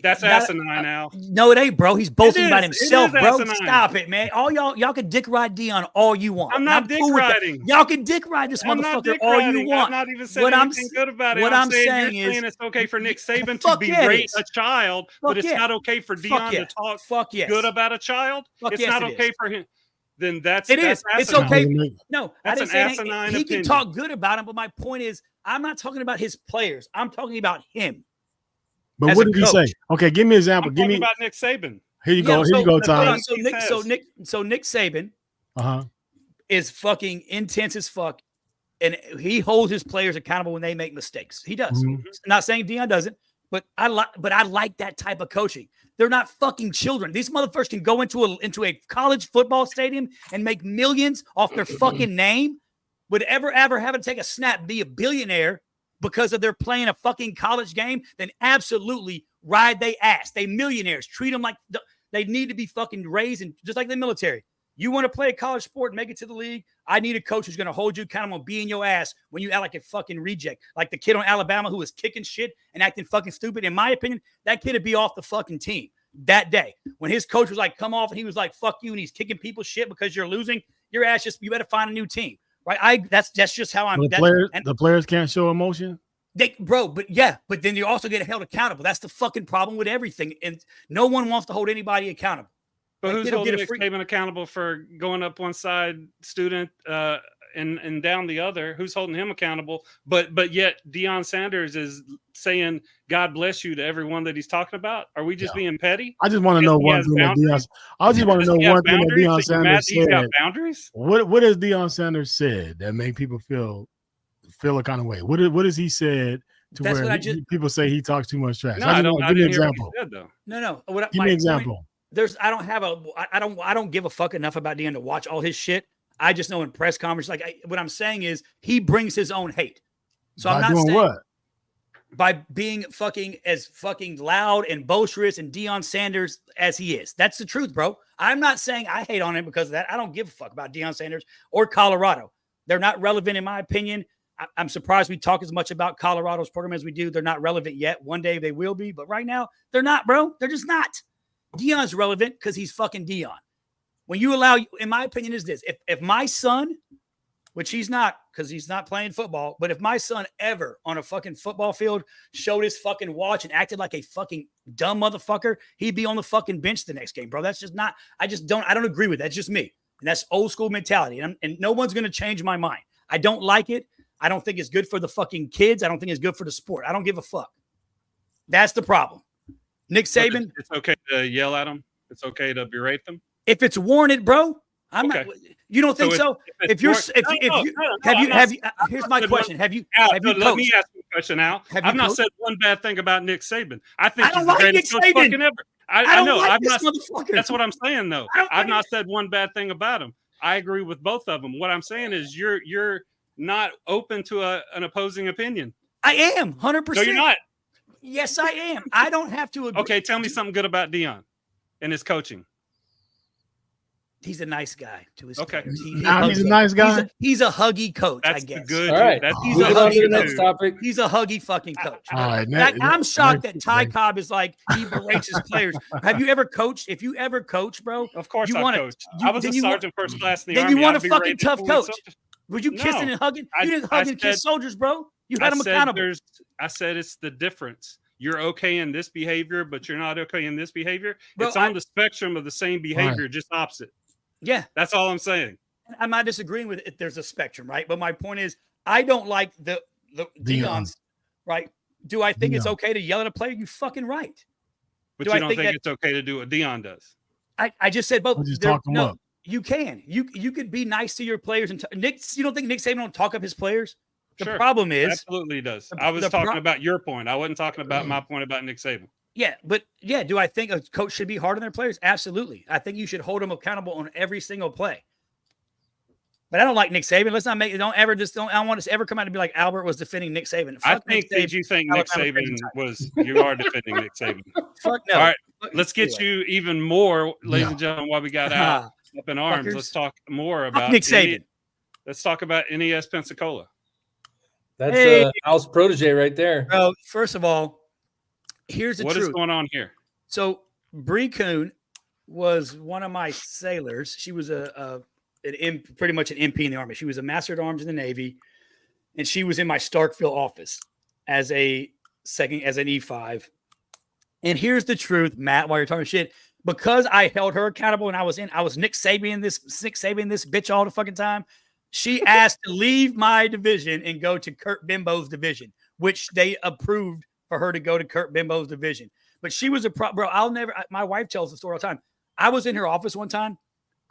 That's asinine now. No, it ain't, bro. He's boasting about himself, bro. Asinine. Stop it, man. All y'all can dick ride Dion all you want. I'm not dick riding. Y'all can dick ride this motherfucker all you want. I'm not even saying anything good about it. What I'm saying is it's okay for Nick Saban to berate a child, but it's not okay for Dion to talk good about a child. It's not okay for him. Then that's it's okay. No, that's an asinine opinion. He can talk good about him, but my point is, I'm not talking about his players. I'm talking about him. But what did he say? Okay, give me an example. Give me about Nick Saban. Here you go, Tom. So Nick Saban is fucking intense as fuck, and he holds his players accountable when they make mistakes. He does. Not saying Dion doesn't, but I like that type of coaching. They're not fucking children. These motherfuckers can go into a college football stadium and make millions off their fucking name. Would ever have to take a snap and be a billionaire because of they're playing a fucking college game, then absolutely ride they ass. They millionaires. Treat them like they need to be fucking raised, and just like the military. You want to play a college sport and make it to the league? I need a coach who's going to hold you accountable and be in your ass when you act like a fucking reject. Like the kid on Alabama who was kicking shit and acting fucking stupid. In my opinion, that kid would be off the fucking team that day. When his coach was like, come off, and he was like, fuck you, and he's kicking people's shit because you're losing, your ass you better find a new team. Right, that's just how I'm. The players can't show emotion. But then you also get held accountable. That's the fucking problem with everything, and no one wants to hold anybody accountable. But who's holding Nick Saban accountable for going up one side student and down the other? Who's holding him accountable? But yet Deion Sanders is saying God bless you to everyone that he's talking about. Are we just being petty? I just want to know one thing that Deion Sanders said. Got boundaries? What has Deion Sanders said that make people feel a kind of way? What has he said to where people say he talks too much trash? No, I don't. Give me an example. No. Give me an example. I don't give a fuck enough about Deion to watch all his shit. I just know in press conferences, what I'm saying is he brings his own hate. So I'm not saying what? by being as fucking loud and boisterous and Deion Sanders as he is. That's the truth, bro. I'm not saying I hate on him because of that. I don't give a fuck about Deion Sanders or Colorado. They're not relevant in my opinion. I'm surprised we talk as much about Colorado's program as we do. They're not relevant yet. One day they will be, but right now they're not, bro. They're just not. Deion's relevant because he's fucking Deion. When you allow, in my opinion, is this: if my son, which he's not because he's not playing football, but if my son ever on a fucking football field showed his fucking watch and acted like a fucking dumb motherfucker, he'd be on the fucking bench the next game, bro. That's just not, I don't agree with that. It's just me. And that's old school mentality. And no one's going to change my mind. I don't like it. I don't think it's good for the fucking kids. I don't think it's good for the sport. I don't give a fuck. That's the problem. Nick Saban. It's okay to yell at them. It's okay to berate them. If it's warranted, bro. I'm not. You don't think so? Here's my question. Have you let me ask you a question, Al. I've not said one bad thing about Nick Saban. I think he's the greatest coach fucking ever. I know. I'm not. That's what I'm saying, though. I've not said one bad thing about him. I agree with both of them. What I'm saying is you're not open to an opposing opinion. I am 100%. No, you're not. Yes, I am. I don't have to agree. Okay, tell me something good about Deion and his coaching. He's a nice guy to his players. He's a nice guy. He's a huggy coach, That's I guess. All right. He's a huggy next topic. He's a huggy fucking coach. All right, I'm shocked that Ty Cobb is like, he berates his players. Have you ever coached? If you ever coach, bro. Of course I coached. I was a sergeant first class in the Army. Then you want a fucking tough coach. Would you kissing and hugging? You didn't hug and kiss soldiers, bro. You had them accountable. I said it's the difference. You're okay in this behavior, but you're not okay in this behavior. Bro, it's on the spectrum of the same behavior, just opposite. Yeah. That's all I'm saying. I'm not disagreeing with it. There's a spectrum, right? But my point is, I don't like the Deion's, right? Do I think it's okay to yell at a player? You fucking right. But you don't think it's okay to do what Deion does? I just said both. Just talk them up. You can. You could be nice to your players. And Nick, you don't think Nick Saban don't talk up his players? The problem is. Absolutely does. I was talking about your point. I wasn't talking about my point about Nick Saban. Yeah, but do I think a coach should be hard on their players? Absolutely. I think you should hold them accountable on every single play. But I don't like Nick Saban. Let's not make it. I don't want us to ever come out and be like Albert was defending Nick Saban. I think that you think Nick Saban you are defending Nick Saban. Fuck no. All right, let's get you even more, ladies and gentlemen, while we got out up in arms. Fuckers. Let's talk more about Nick Saban. Let's talk about NES Pensacola. That's Al's protege right there. Bro, first of all, here's the truth. What is going on here? So Bree Kuhn was one of my sailors. She was pretty much an MP in the Army. She was a master at arms in the Navy, and she was in my Starkville office as an E5. And here's the truth, Matt, while you're talking shit, because I held her accountable and I was Nick Saban this bitch all the fucking time. She asked to leave my division and go to Kurt Bimbo's division, which they approved for her to go to Kurt Bimbo's division. But she was bro. My wife tells the story all the time. I was in her office one time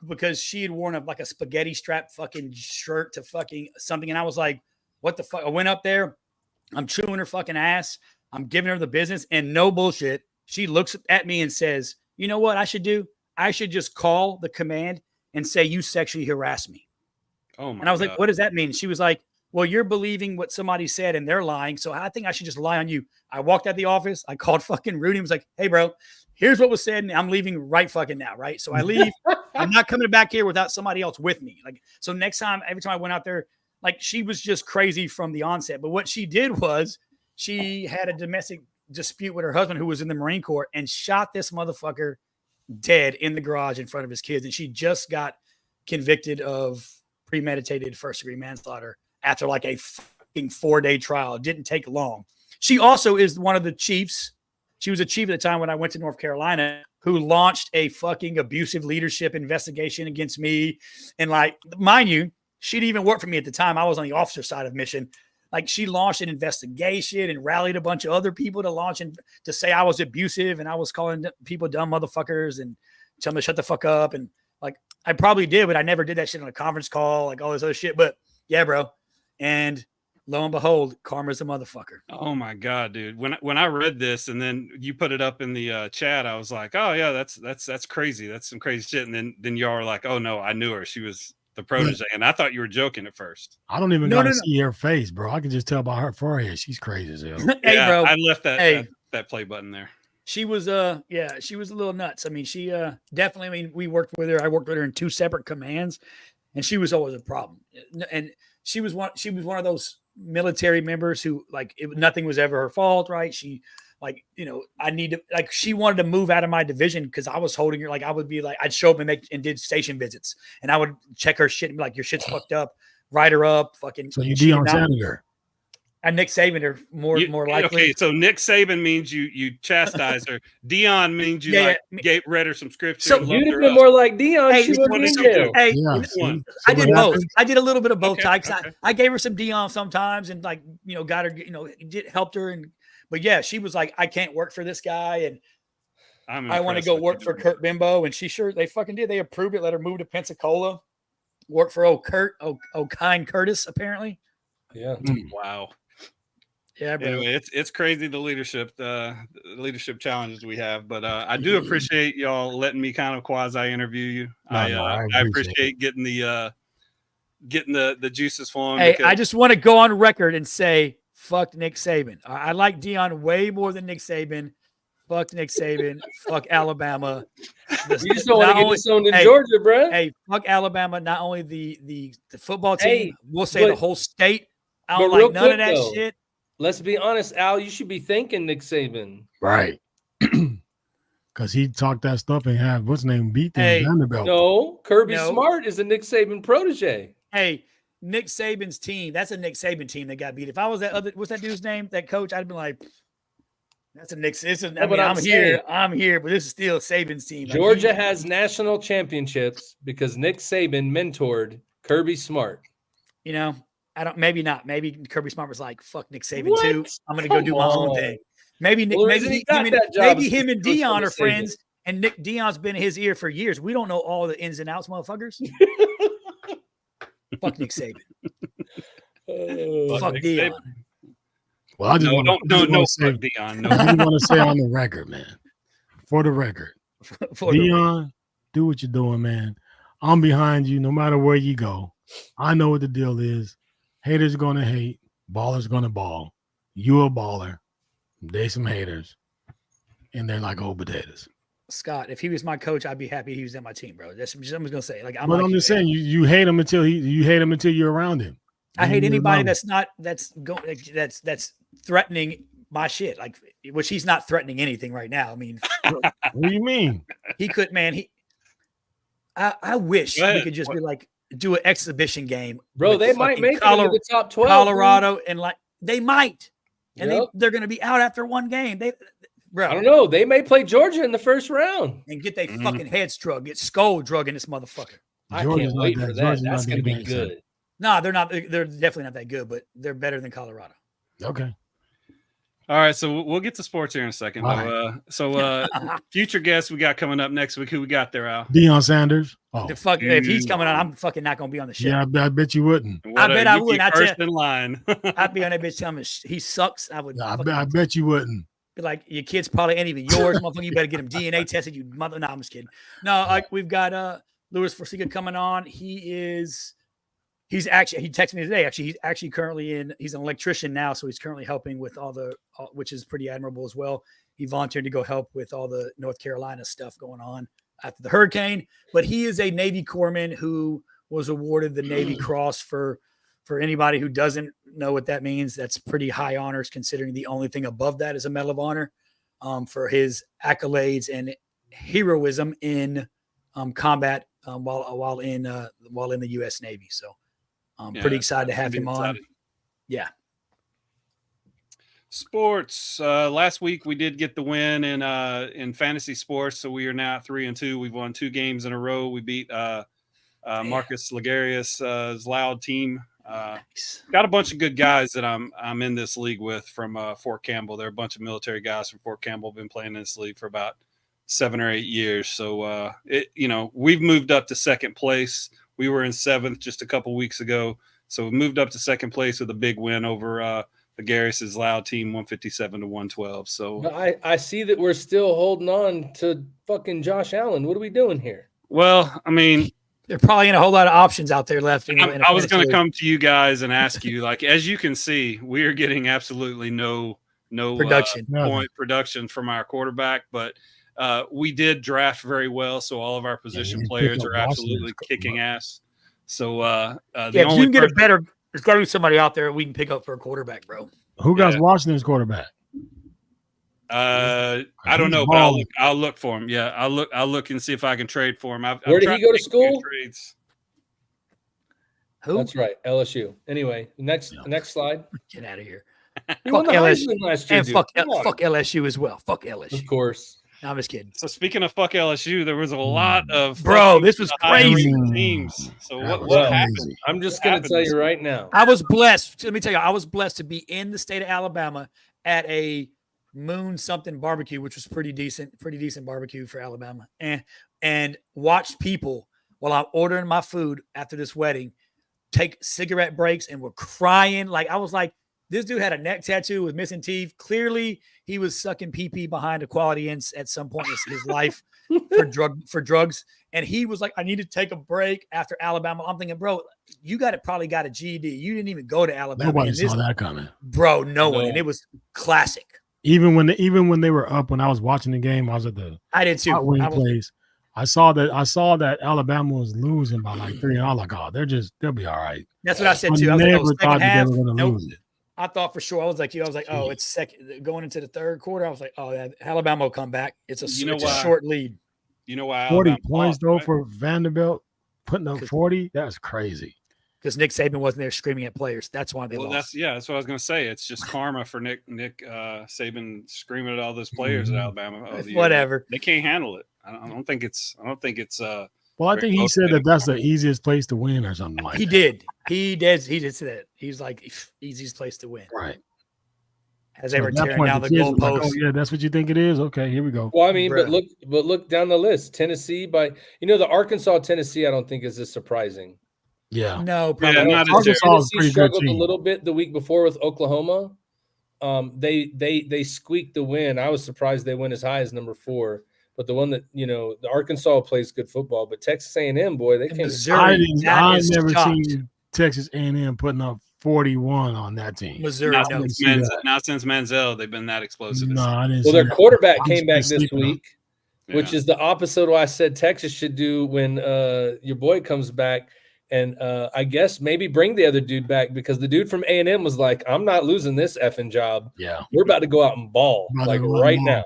because she had worn a spaghetti strap fucking shirt to fucking something. And I was like, what the fuck? I went up there. I'm chewing her fucking ass. I'm giving her the business, and no bullshit. She looks at me and says, you know what I should do? I should just call the command and say, you sexually harassed me. Oh my And I was God. like, what does that mean? She was like, well, you're believing what somebody said and they're lying. So I think I should just lie on you. I walked out the office. I called fucking Rudy and was like, hey, bro, here's what was said. And I'm leaving right fucking now. Right. So I leave. I'm not coming back here without somebody else with me. So next time, every time I went out there, she was just crazy from the onset. But what she did was she had a domestic dispute with her husband who was in the Marine Corps and shot this motherfucker dead in the garage in front of his kids. And she just got convicted of premeditated first-degree manslaughter after a fucking 4-day trial. It didn't take long. She also is one of the chiefs. She was a chief at the time when I went to North Carolina who launched a fucking abusive leadership investigation against me. And mind you, she didn't even work for me at the time. I was on the officer side of mission. She launched an investigation and rallied a bunch of other people to say I was abusive and I was calling people dumb motherfuckers and telling them to shut the fuck up. And I probably did, but I never did that shit on a conference call, all this other shit. But yeah, bro. And lo and behold, karma's a motherfucker. Oh my God, dude. When I read this and then you put it up in the chat, I was like, oh yeah, that's crazy. That's some crazy shit. And then y'all are like, oh no, I knew her. She was the protege, and I thought you were joking at first. I don't even gotta see her face, bro. I can just tell by her forehead. She's crazy as hell. Hey, bro. I left that play button there. She was she was a little nuts. I mean, she definitely. I mean, we worked with her. I worked with her in 2 separate commands, and she was always a problem. And she was one of those military members who nothing was ever her fault, right? She she wanted to move out of my division because I was holding her. Like I would be like, I'd show up and did station visits, and I would check her shit and be like, your shit's fucked up, write her up, fucking. So you Deion Sanders her. And Nick Saban are more likely. Okay, so Nick Saban means you chastise her. Deion means you read her some scripture. So you'd have been more like Deion. Hey, she wouldn't in jail. Hey, I did both. I did a little bit of both types. I gave her some Deion sometimes, and got her, helped her, but yeah, she was like, I can't work for this guy, and I want to go work for Kurt Bimbo, and they fucking did. They approved it, let her move to Pensacola, work for O'Kine Curtis, apparently. Yeah. Wow. Yeah, bro. Anyway, it's crazy the leadership challenges we have, but I do appreciate y'all letting me kind of quasi interview you. I appreciate getting the juices flowing. Hey, I just want to go on record and say fuck Nick Saban. I like Deion way more than Nick Saban. Fuck Nick Saban. Fuck Alabama. You just don't want to get this on in Georgia, bro. Hey, fuck Alabama. Not only the football team, we'll say the whole state. I don't like none of that shit. Let's be honest, Al. You should be thanking Nick Saban, right? Because he talked that stuff and had what's name beat them Vanderbilt. No, Kirby Smart is a Nick Saban protege. Hey, Nick Saban's team. That's a Nick Saban team that got beat. If I was what's that dude's name? That coach, I'd be like, that's a Nick. I'm here, but this is still Saban's team. Georgia has national championships because Nick Saban mentored Kirby Smart. Maybe not. Maybe Kirby Smart was like, fuck Nick Saban too. I'm going to go do my own thing. Maybe him and Deion are friends, and Deion's been in his ear for years. We don't know all the ins and outs, motherfuckers. Fuck Nick Saban. Fuck Deion. Well, I just don't say Deion. No, I want to say on the record, man. For the record, Deion, do what you're doing, man. I'm behind you no matter where you go. I know what the deal is. Haters gonna hate, ballers gonna ball. You a baller, they some haters, and they're like old potatoes. Scott, if he was my coach, I'd be happy he was in my team, bro. That's what I'm gonna say. I'm just saying you hate him until you're around him. I hate anybody that's threatening my shit. Which he's not threatening anything right now. I mean, what do you mean? He could, man. I wish we could just be like, do an exhibition game, bro. They might make it into the top 12. Colorado, and they might, and they're going to be out after one game. Bro, I don't know. They may play Georgia in the first round and get their fucking heads drug, get skull drug in this motherfucker. I can't wait for that. That's going to be good. No, they're not. They're definitely not that good, but they're better than Colorado. Okay. All right, so we'll get to sports here in a second. Future guests we got coming up next week. Who we got there, Al? Deion Sanders. If he's coming on, I'm fucking not going to be on the show. Yeah, I bet you wouldn't. I bet I would. First in line. I'd be on that bitch telling him he sucks. I would. I bet you wouldn't. Be like, your kids probably ain't even yours, motherfucker. You better get him DNA tested. You mother. No, I'm just kidding. No, we've got Louis Forsica coming on. He texted me today. Actually, he's actually currently he's an electrician now, so he's currently helping with which is pretty admirable as well. He volunteered to go help with all the North Carolina stuff going on after the hurricane. But he is a Navy corpsman who was awarded the Navy Cross. For anybody who doesn't know what that means, that's pretty high honors, considering the only thing above that is a Medal of Honor for his accolades and heroism in combat while in the U.S. Navy. So. Pretty excited to have him on. Yeah. Sports. Last week we did get the win in fantasy sports, so we are now at 3-2. We've won 2 games in a row. We beat Marcus Ligarius' Loud team. Got a bunch of good guys that I'm in this league with from Fort Campbell. They're a bunch of military guys from Fort Campbell. Been playing in this league for about 7 or 8 years. So we've moved up to second place. We were in 7th just a couple weeks ago. So we moved up to second place with a big win over the Garris's Loud team, 157-112. So I see that we're still holding on to fucking Josh Allen. What are we doing here? Well, I mean, There probably ain't a whole lot of options out there left. I was going to come to you guys and ask you, like, as you can see, we are getting absolutely no point production from our quarterback, but we did draft very well, so all of our position players are absolutely kicking ass. So if you can get a better, there's got to be somebody out there we can pick up for a quarterback, bro. Who got Washington's quarterback? I don't know, but I'll look for him. Yeah, I'll look and see if I can trade for him. Where did he go to school? Trades. Who? That's right, LSU. Anyway, next slide. Get out of here. Fuck LSU last year, and fuck LSU as well. Fuck LSU. Of course. No, I'm just kidding. So speaking of fuck LSU, there was a lot of this was crazy teams. So what happened? I'm just gonna tell you right now. I was blessed. Let me tell you, I was blessed to be in the state of Alabama at a Moon something barbecue, which was pretty decent barbecue for Alabama, and watched people while I'm ordering my food after this wedding take cigarette breaks and were crying. Like I was like, this dude had a neck tattoo with missing teeth. Clearly, he was sucking pee at quality ends at some point in his life for drugs. And he was like, I need to take a break after Alabama. I'm thinking, bro, you probably got a GED. You didn't even go to Alabama. Nobody saw that coming, bro. No one, and it was classic. Even when they were up, when I was watching the game, I was at the I did too. Place. I saw that Alabama was losing by like 3, and I was like, oh, they'll be all right. That's what I said too. I was never like, thought that they were going to lose it. I thought for sure. I was like, oh, it's second going into the third quarter. I was like, oh, Alabama will come back. It's a short lead. You know why? 40 points though for Vanderbilt putting up 40. That's crazy. Because Nick Saban wasn't there screaming at players. That's why they lost. That's what I was going to say. It's just karma for Nick Saban screaming at all those players at Alabama. Whatever. They can't handle it. I don't think it's. Well, I think he said that's the easiest place to win or something like that. He did say that. He's like, easiest place to win. Right. As they were tearing down the goalposts. Like, oh, yeah, that's what you think it is? Okay, here we go. Well, I mean, but look down the list. Tennessee the Arkansas Tennessee, I don't think is as surprising. Yeah. No, probably not. Arkansas struggled a little bit the week before with Oklahoma. They squeaked the win. I was surprised they went as high as number 4. But the one that the Arkansas plays good football, but Texas A&M, boy, they can't. I've never seen Texas A&M putting up 41 on that team. Missouri, not since Manziel, they've been that explosive. No, I didn't. Well, their quarterback came back this week, which is the opposite of what I said Texas should do when your boy comes back. And I guess maybe bring the other dude back because the dude from A&M was like, I'm not losing this effing job. Yeah. We're about to go out and ball right now.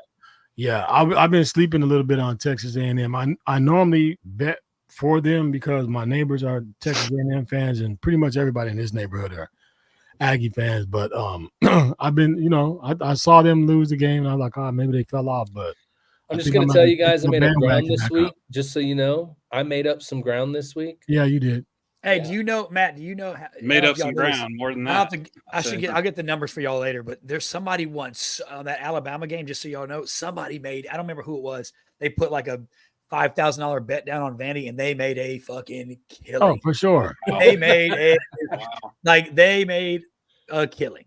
Yeah, I've been sleeping a little bit on Texas A&M. I normally bet for them because my neighbors are Texas A&M fans, and pretty much everybody in this neighborhood are Aggie fans. But I've been, I saw them lose the game, and I was like, oh, maybe they fell off. But I'm just going to tell you guys, I made up ground this week. Just so you know, I made up some ground this week. Yeah, you did. Hey, do you know, Matt? Made up some ground more than that? I'll get the numbers for y'all later. But there's somebody once on that Alabama game, just so y'all know, somebody made. I don't remember who it was. They put like a $5,000 bet down on Vandy, and they made a fucking killing. Oh, for sure. They made a killing.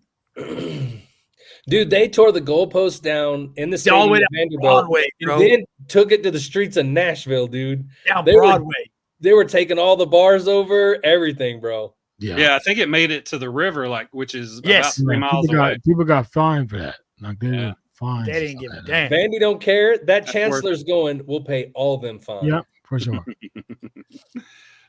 Dude, they tore the goalpost down in the stadium all the way of Vanderbilt, Broadway, bro. And then took it to the streets of Nashville, dude. Down Broadway. They were taking all the bars over, everything, bro. Yeah, I think it made it to the river, which is about 3 miles away. People got fined for that. Like they were fined. They didn't give a damn. Vandy don't care. That's chancellor's going, we'll pay all them fines. Yeah, for sure.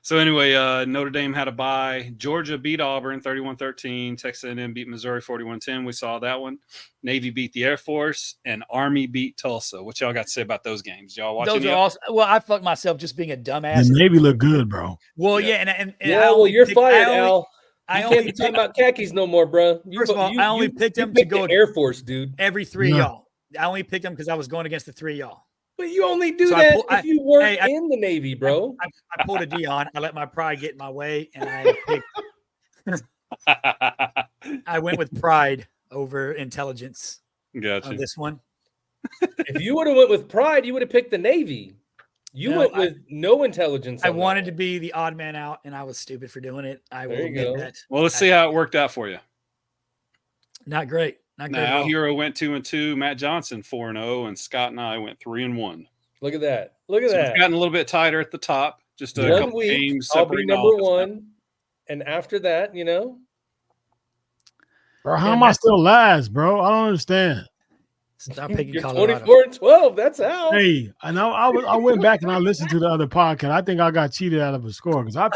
So anyway, Notre Dame had a bye. Georgia beat Auburn 31-13. Texas A&M beat Missouri 41-10. We saw that one. Navy beat the Air Force, and Army beat Tulsa. What y'all got to say about those games? Y'all watching? Those are awesome. Well, I fucked myself just being a dumbass. The Navy look good, bro. Well, and you're fired, Al. You can't be talking about khakis no more, bro. First of all, I only picked them to go Air Force, dude. Every 3 of y'all. I only picked them because I was going against the 3 of y'all. But you only do that if you weren't in the Navy, bro. I pulled a D on. I let my pride get in my way, and I picked. I went with pride over intelligence. Gotcha. On this one. If you would have went with pride, you would have picked the Navy. You went with no intelligence. I wanted to be the odd man out, and I was stupid for doing it. I will admit that. Well, let's see how it worked out for you. Not great. Al Hero went 2-2. Matt Johnson 4-0, and Scott and I went 3-1. Look at that. Look at that. It's gotten a little bit tighter at the top. Just a couple 1 week. games. I'll be separating all number of us now. one, and after that, Bro, how am I still last, bro? I don't understand. Stop picking you're Colorado. 24-12. That's how. Hey, I know I went back and I listened to the other podcast. I think I got cheated out of a score because I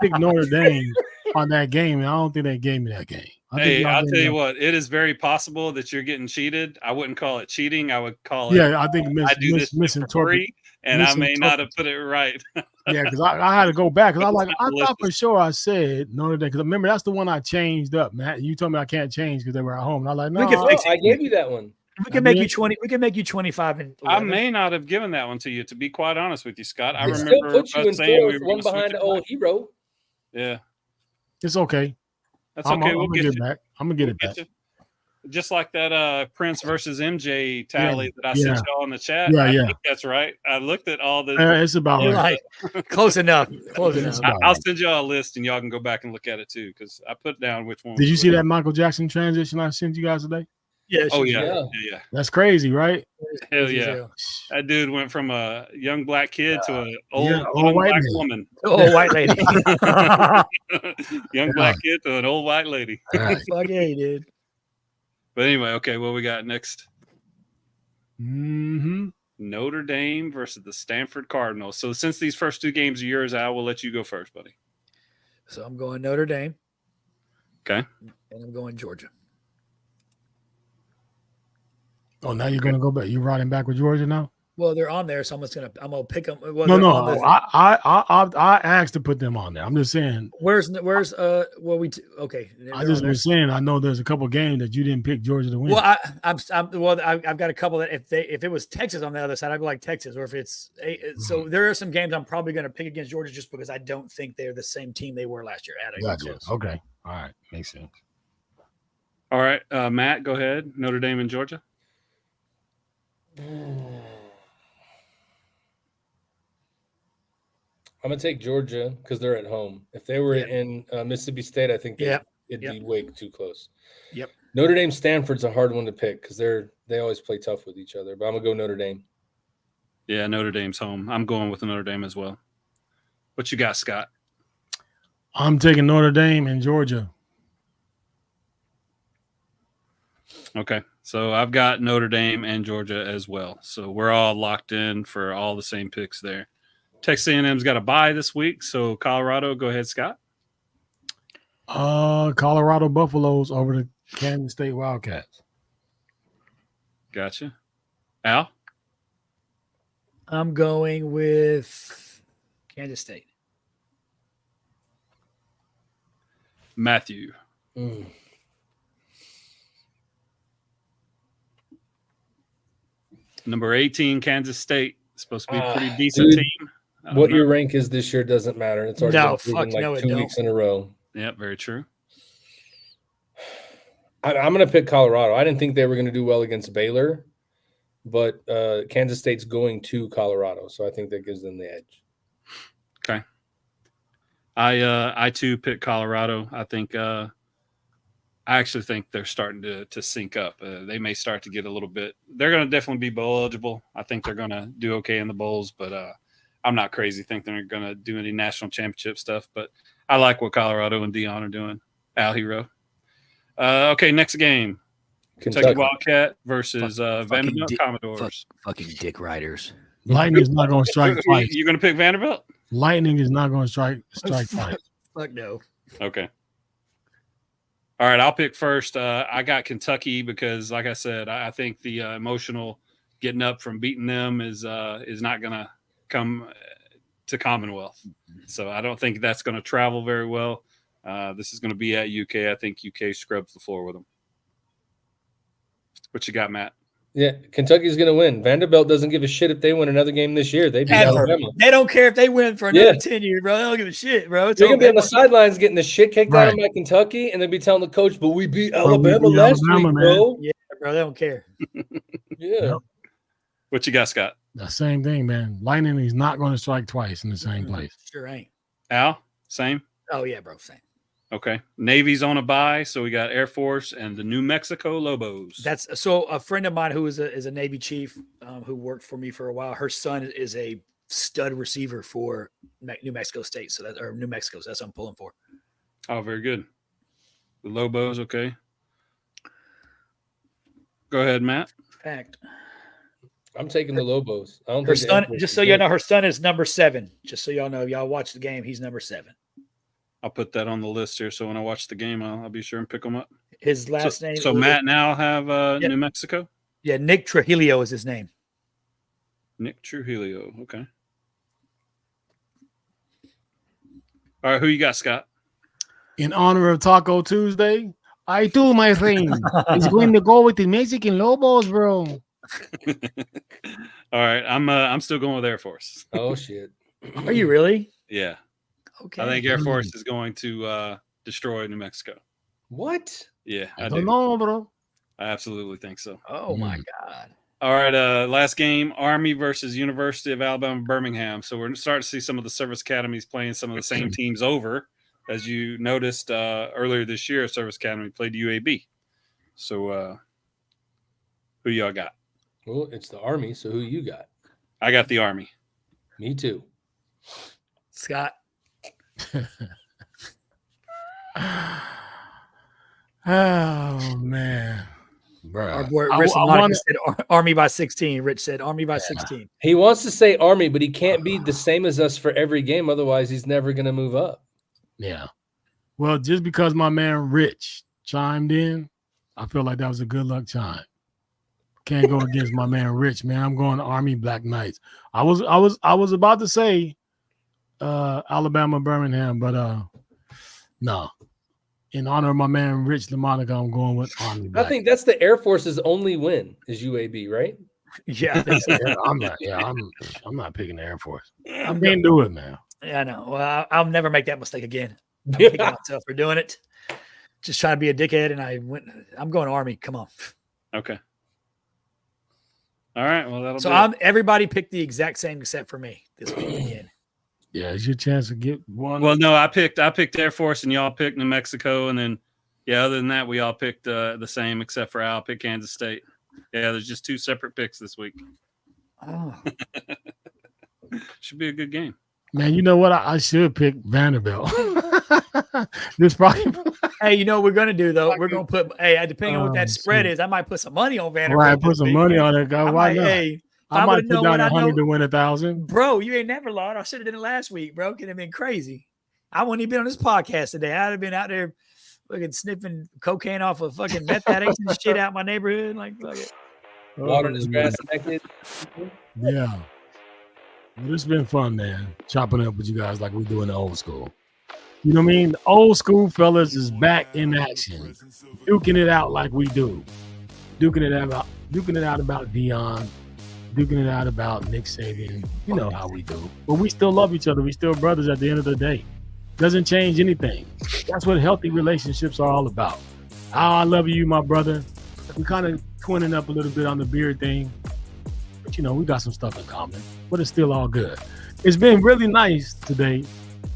picked Notre Dame on that game, and I don't think they gave me that game. Hey, I'll tell you what, it is very possible that you're getting cheated. I wouldn't call it cheating. I would call it. Yeah, I think I do this for free, and I may not have put it right. Yeah, because I had to go back because I thought for sure I said Notre Dame because remember that's the one I changed up, Matt. You told me I can't change because they were at home, and I was like, no, I gave you that one. We can make you 20. We can make you 25 and 11. I may not have given that one to you, to be quite honest with you, Scott. I It remember still put you in saying fourth, we were one gonna behind switch the old hero. Yeah, it's okay. that's okay. We'll get it you back. I'm gonna get it back. You. Just like that Prince versus MJ tally that I sent y'all in the chat. Yeah, I think that's right. I looked at all the. It's about right. Close enough. Close enough. I'll send y'all a list, and y'all can go back and look at it too, because I put down which one. Did you see that Michael Jackson transition I sent you guys today? Yeah. Oh yeah. That's crazy, right? Hell yeah. That dude went from a young black kid to an old white black man. woman. Old white lady. Young black kid to an old white lady. Fuck yeah, he did. But anyway, okay, what we got next? Mm-hmm. Notre Dame versus the Stanford Cardinals. So since these first two games are yours, Al, we'll let you go first, buddy. So I'm going Notre Dame. Okay. And I'm going Georgia. Oh, now you're gonna go back. You riding back with Georgia now? Well, they're on there, so I'm gonna pick them. Well, no. I asked to put them on there. I'm just saying. Where's okay. I just was saying. I know there's a couple games that you didn't pick Georgia to win. Well, I've got a couple that if it was Texas on the other side, I'd be like Texas. Or if it's so there are some games I'm probably going to pick against Georgia just because I don't think they're the same team they were last year. Gotcha. Okay. All right. Makes sense. All right, Matt, go ahead. Notre Dame and Georgia. I'm gonna take Georgia because they're at home. If they were in Mississippi State, I think it'd be way too close. Yep. Notre Dame, Stanford's a hard one to pick because they always play tough with each other. But I'm gonna go Notre Dame. Yeah, Notre Dame's home. I'm going with Notre Dame as well. What you got, Scott? I'm taking Notre Dame and Georgia. Okay, so I've got Notre Dame and Georgia as well. So we're all locked in for all the same picks there. Texas A&M's got a bye this week, so Colorado. Go ahead, Scott. Colorado Buffaloes over the Kansas State Wildcats. Gotcha. Al? I'm going with Kansas State. Matthew. Number 18, Kansas State. Supposed to be a pretty decent team. What your rank is this year doesn't matter. It's already been proven 2 weeks in a row. Yeah, very true. I'm going to pick Colorado. I didn't think they were going to do well against Baylor, but Kansas State's going to Colorado, so I think that gives them the edge. Okay. I too pick Colorado. I actually think they're starting to sync up. They may start to get a little bit. They're going to definitely be bowl eligible. I think they're going to do okay in the bowls, but I'm not crazy thinking they're going to do any national championship stuff. But I like what Colorado and Dion are doing. Al Hero. Okay, next game. Kentucky Wildcat versus Vanderbilt Commodores. Fucking dick riders. Lightning's not going to strike twice. You're going to pick Vanderbilt? Lightning is not going to strike twice. Fuck no. Okay. All right, I'll pick first. I got Kentucky because, like I said, I think the emotional getting up from beating them is not going to come to Commonwealth. So I don't think that's going to travel very well. This is going to be at UK. I think UK scrubs the floor with them. What you got, Matt? Yeah, Kentucky's going to win. Vanderbilt doesn't give a shit if they win another game this year. They beat Alabama. They don't care if they win for another 10 years, bro. They don't give a shit, bro. They're going to be on the sidelines getting the shit kicked out of them by Kentucky, and they'll be telling the coach, but we beat Alabama last week, bro. Yeah, bro. They don't care. Yeah. What you got, Scott? The same thing, man. Lightning is not going to strike twice in the same place. Sure ain't. Al, same? Oh, yeah, bro. Same. Okay. Navy's on a bye, so we got Air Force and the New Mexico Lobos. That's so a friend of mine who is a Navy chief who worked for me for a while. Her son is a stud receiver for New Mexico State. So New Mexico. So that's what I'm pulling for. Oh, very good. The Lobos, okay. Go ahead, Matt. Fact. I'm taking the Lobos. I don't Her think son, just so y'all know, her son is number 7. Just so y'all know, y'all watch the game. He's number 7. I'll put that on the list here. So when I watch the game, I'll be sure and pick them up. His last name. So Matt now have New Mexico? Yeah, Nick Trujillo is his name. Nick Trujillo. Okay. All right, who you got, Scott? In honor of Taco Tuesday, I do, my friend. It's going to go with the Mexican Lobos, bro. All right, I'm still going with Air Force. Oh shit! Are you really? Yeah. Okay. I think Air Force is going to destroy New Mexico. What? Yeah, I don't know, bro. I absolutely think so. Oh my God. All right, last game, Army versus University of Alabama Birmingham. So we're starting to see some of the service academies playing some of the same teams over. As you noticed earlier this year, Service Academy played UAB. So who y'all got? Well, it's the Army, so who you got? I got the Army. Me too. Scott. Oh, man. Bruh. Our boy Rich said Army by 16. Rich said Army by 16. He wants to say Army, but he can't be the same as us for every game. Otherwise, he's never going to move up. Yeah. Well, just because my man Rich chimed in, I feel like that was a good luck chime. Can't go against my man Rich, man. I'm going Army Black Knights. I was about to say Alabama Birmingham, but no. In honor of my man Rich LaMonica, I'm going with Army Black. I think that's the Air Force's only win is UAB, right? Yeah, I think so. I'm not picking the Air Force. I can't do it, man. Yeah, I know. Well, I'll never make that mistake again. I'm kicking myself for doing it. Just trying to be a dickhead, and I'm going Army. Come on. Okay. All right. Well, everybody picked the exact same except for me this week again. Yeah, it's your chance to get one. Well, no, I picked Air Force, and y'all picked New Mexico, and then other than that, we all picked the same except for Al picked Kansas State. Yeah, there's just 2 separate picks this week. Oh. Should be a good game. Man, you know what? I should pick Vanderbilt. This probably. Hey, you know what we're gonna do though? We're gonna put. Hey, depending on what that spread is, I might put some money on Vanderbilt. Right, put some money on it, guy. Why not? Hey, I might put down 100 to win 1,000. Bro, you ain't never lost. I should have done it last week, bro. Could have been crazy. I wouldn't even been on this podcast today. I'd have been out there fucking sniffing cocaine off of fucking meth addicts and shit out my neighborhood. Like, fuck it. Watering his grass naked. Yeah. Well, it's been fun, man. Chopping up with you guys like we do in the old school. You know what I mean? The old school fellas is back in action, duking it out like we do, duking it out about Dion, duking it out about Nick Saban. You know how we do. But we still love each other. We still brothers at the end of the day. Doesn't change anything. That's what healthy relationships are all about. I love you, my brother. We kind of twinning up a little bit on the beard thing. But, you know, we got some stuff in common. But it's still all good. It's been really nice today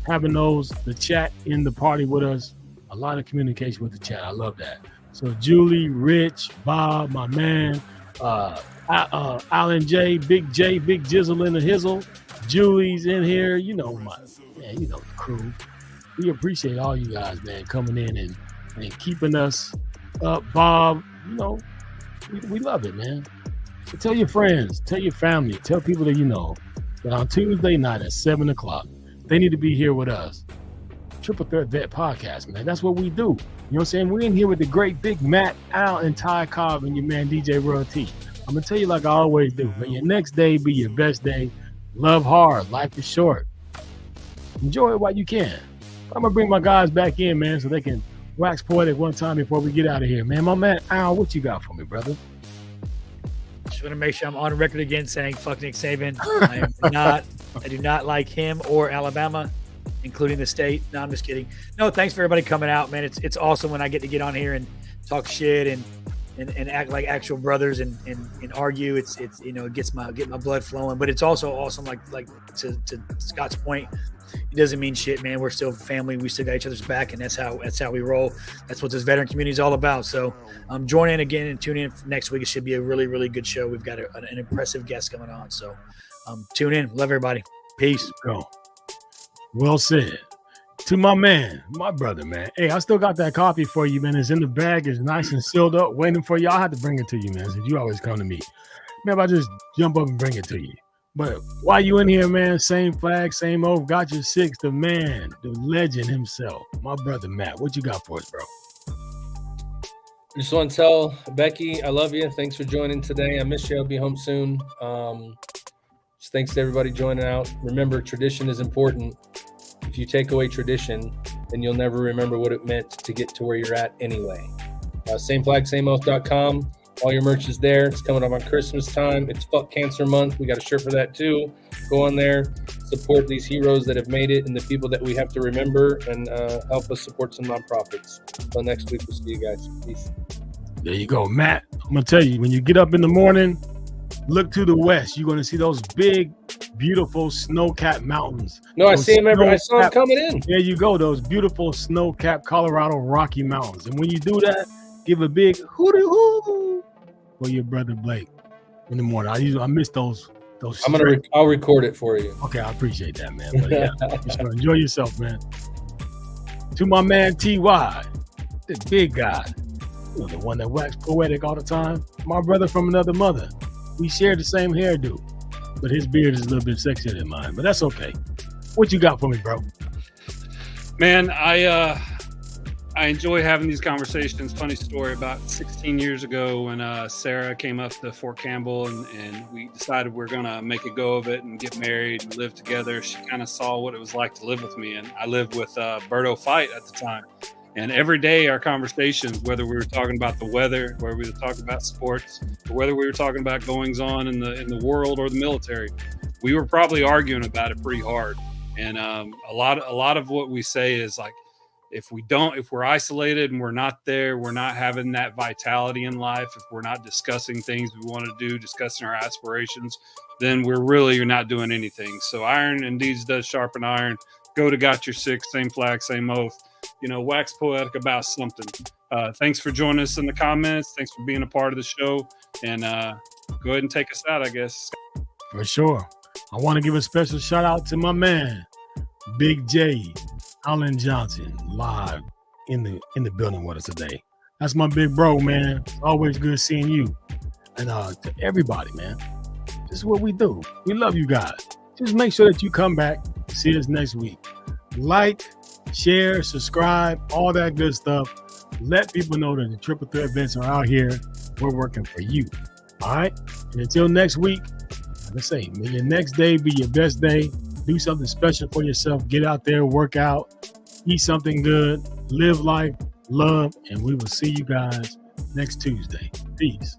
having the chat in the party with us. A lot of communication with the chat. I love that. So Julie, Rich, Bob, my man, Alan J, Big Jizzle in the Hizzle. Julie's in here. You know, the crew. We appreciate all you guys, man, coming in and keeping us up. Bob, you know, we love it, man. So tell your friends, tell your family, tell people that you know that on Tuesday night at 7 o'clock, they need to be here with us. Triple Threat Vet Podcast, man. That's what we do. You know what I'm saying? We're in here with the great Big Matt, Al, and Ty Cobb and your man DJ Royal T. I'm going to tell you like I always do. May your next day be your best day. Love hard. Life is short. Enjoy it while you can. I'm going to bring my guys back in, man, so they can wax poetic one time before we get out of here, man. My man, Al, what you got for me, brother? Just want to make sure I'm on record again saying fuck Nick Saban. I do not like him or Alabama, including the state. No, I'm just kidding. No, thanks for everybody coming out, man. It's awesome when I get to get on here and talk shit and act like actual brothers and argue. It's you know, it gets my blood flowing. But it's also awesome, like to Scott's point. It doesn't mean shit, man. We're still family. We still got each other's back, and that's how we roll. That's what this veteran community is all about. So join in again and tune in next week. It should be a really, really good show. We've got an impressive guest coming on. So Tune in. Love everybody. Peace. Go. Well said. To my man, my brother, man. Hey, I still got that coffee for you, man. It's in the bag. It's nice and sealed up, waiting for you. I had to bring it to you, man, since you always come to me. Man, if I just jump up and bring it to you. But while you in here, man, same flag, same oath, got your six, the man, the legend himself, my brother, Matt. What you got for us, bro? I just want to tell Becky, I love you. Thanks for joining today. I miss you. I'll be home soon. Just thanks to everybody joining out. Remember, tradition is important. If you take away tradition, then you'll never remember what it meant to get to where you're at anyway. Sameflagsameoath.com. All your merch is there. It's coming up on Christmas time. It's Fuck Cancer Month. We got a shirt for that too. Go on there, support these heroes that have made it and the people that we have to remember, and help us support some nonprofits. Until next week, we'll see you guys. Peace. There you go, Matt. I'm going to tell you, when you get up in the morning, look to the west. You're going to see those big, beautiful snow-capped mountains. No, I see them I saw them coming in. There you go, those beautiful snow-capped Colorado Rocky Mountains. And when you do that, give a big hooty-hoo for your brother Blake in the morning. I miss those. I'll record it for you. Okay, I appreciate that, man. But yeah, just enjoy yourself, man. To my man TY, the big guy, the one that waxed poetic all the time. My brother from another mother. We share the same hairdo, but his beard is a little bit sexier than mine. But that's okay. What you got for me, bro? Man, I enjoy having these conversations. Funny story, about 16 years ago when Sarah came up to Fort Campbell and we decided we're going to make a go of it and get married and live together. She kind of saw what it was like to live with me. And I lived with Berto Fight at the time. And every day our conversations, whether we were talking about the weather, whether we were talking about sports, or whether we were talking about goings on in the world or the military, we were probably arguing about it pretty hard. And a lot of what we say is like, if we're isolated and we're not there, we're not having that vitality in life, if we're not discussing things we want to do, discussing our aspirations, then you're not doing anything. So iron indeed does sharpen iron. Go to Got Your Six, same flag, same oath. Wax poetic about something. Thanks for joining us in the comments. Thanks for being a part of the show. And go ahead and take us out, I guess. For sure. I want to give a special shout out to my man, Big J, Alan Johnson, live in the building with us today. That's my big bro, man. It's always good seeing you. And to everybody, man, this is what we do. We love you guys. Just make sure that you come back. See us next week. Like, share, subscribe, all that good stuff. Let people know that the Triple Threat events are out here. We're working for you. All right? And until next week, like I say, may your next day be your best day. Do something special for yourself. Get out there, work out, eat something good, live life, love, and we will see you guys next Tuesday. Peace.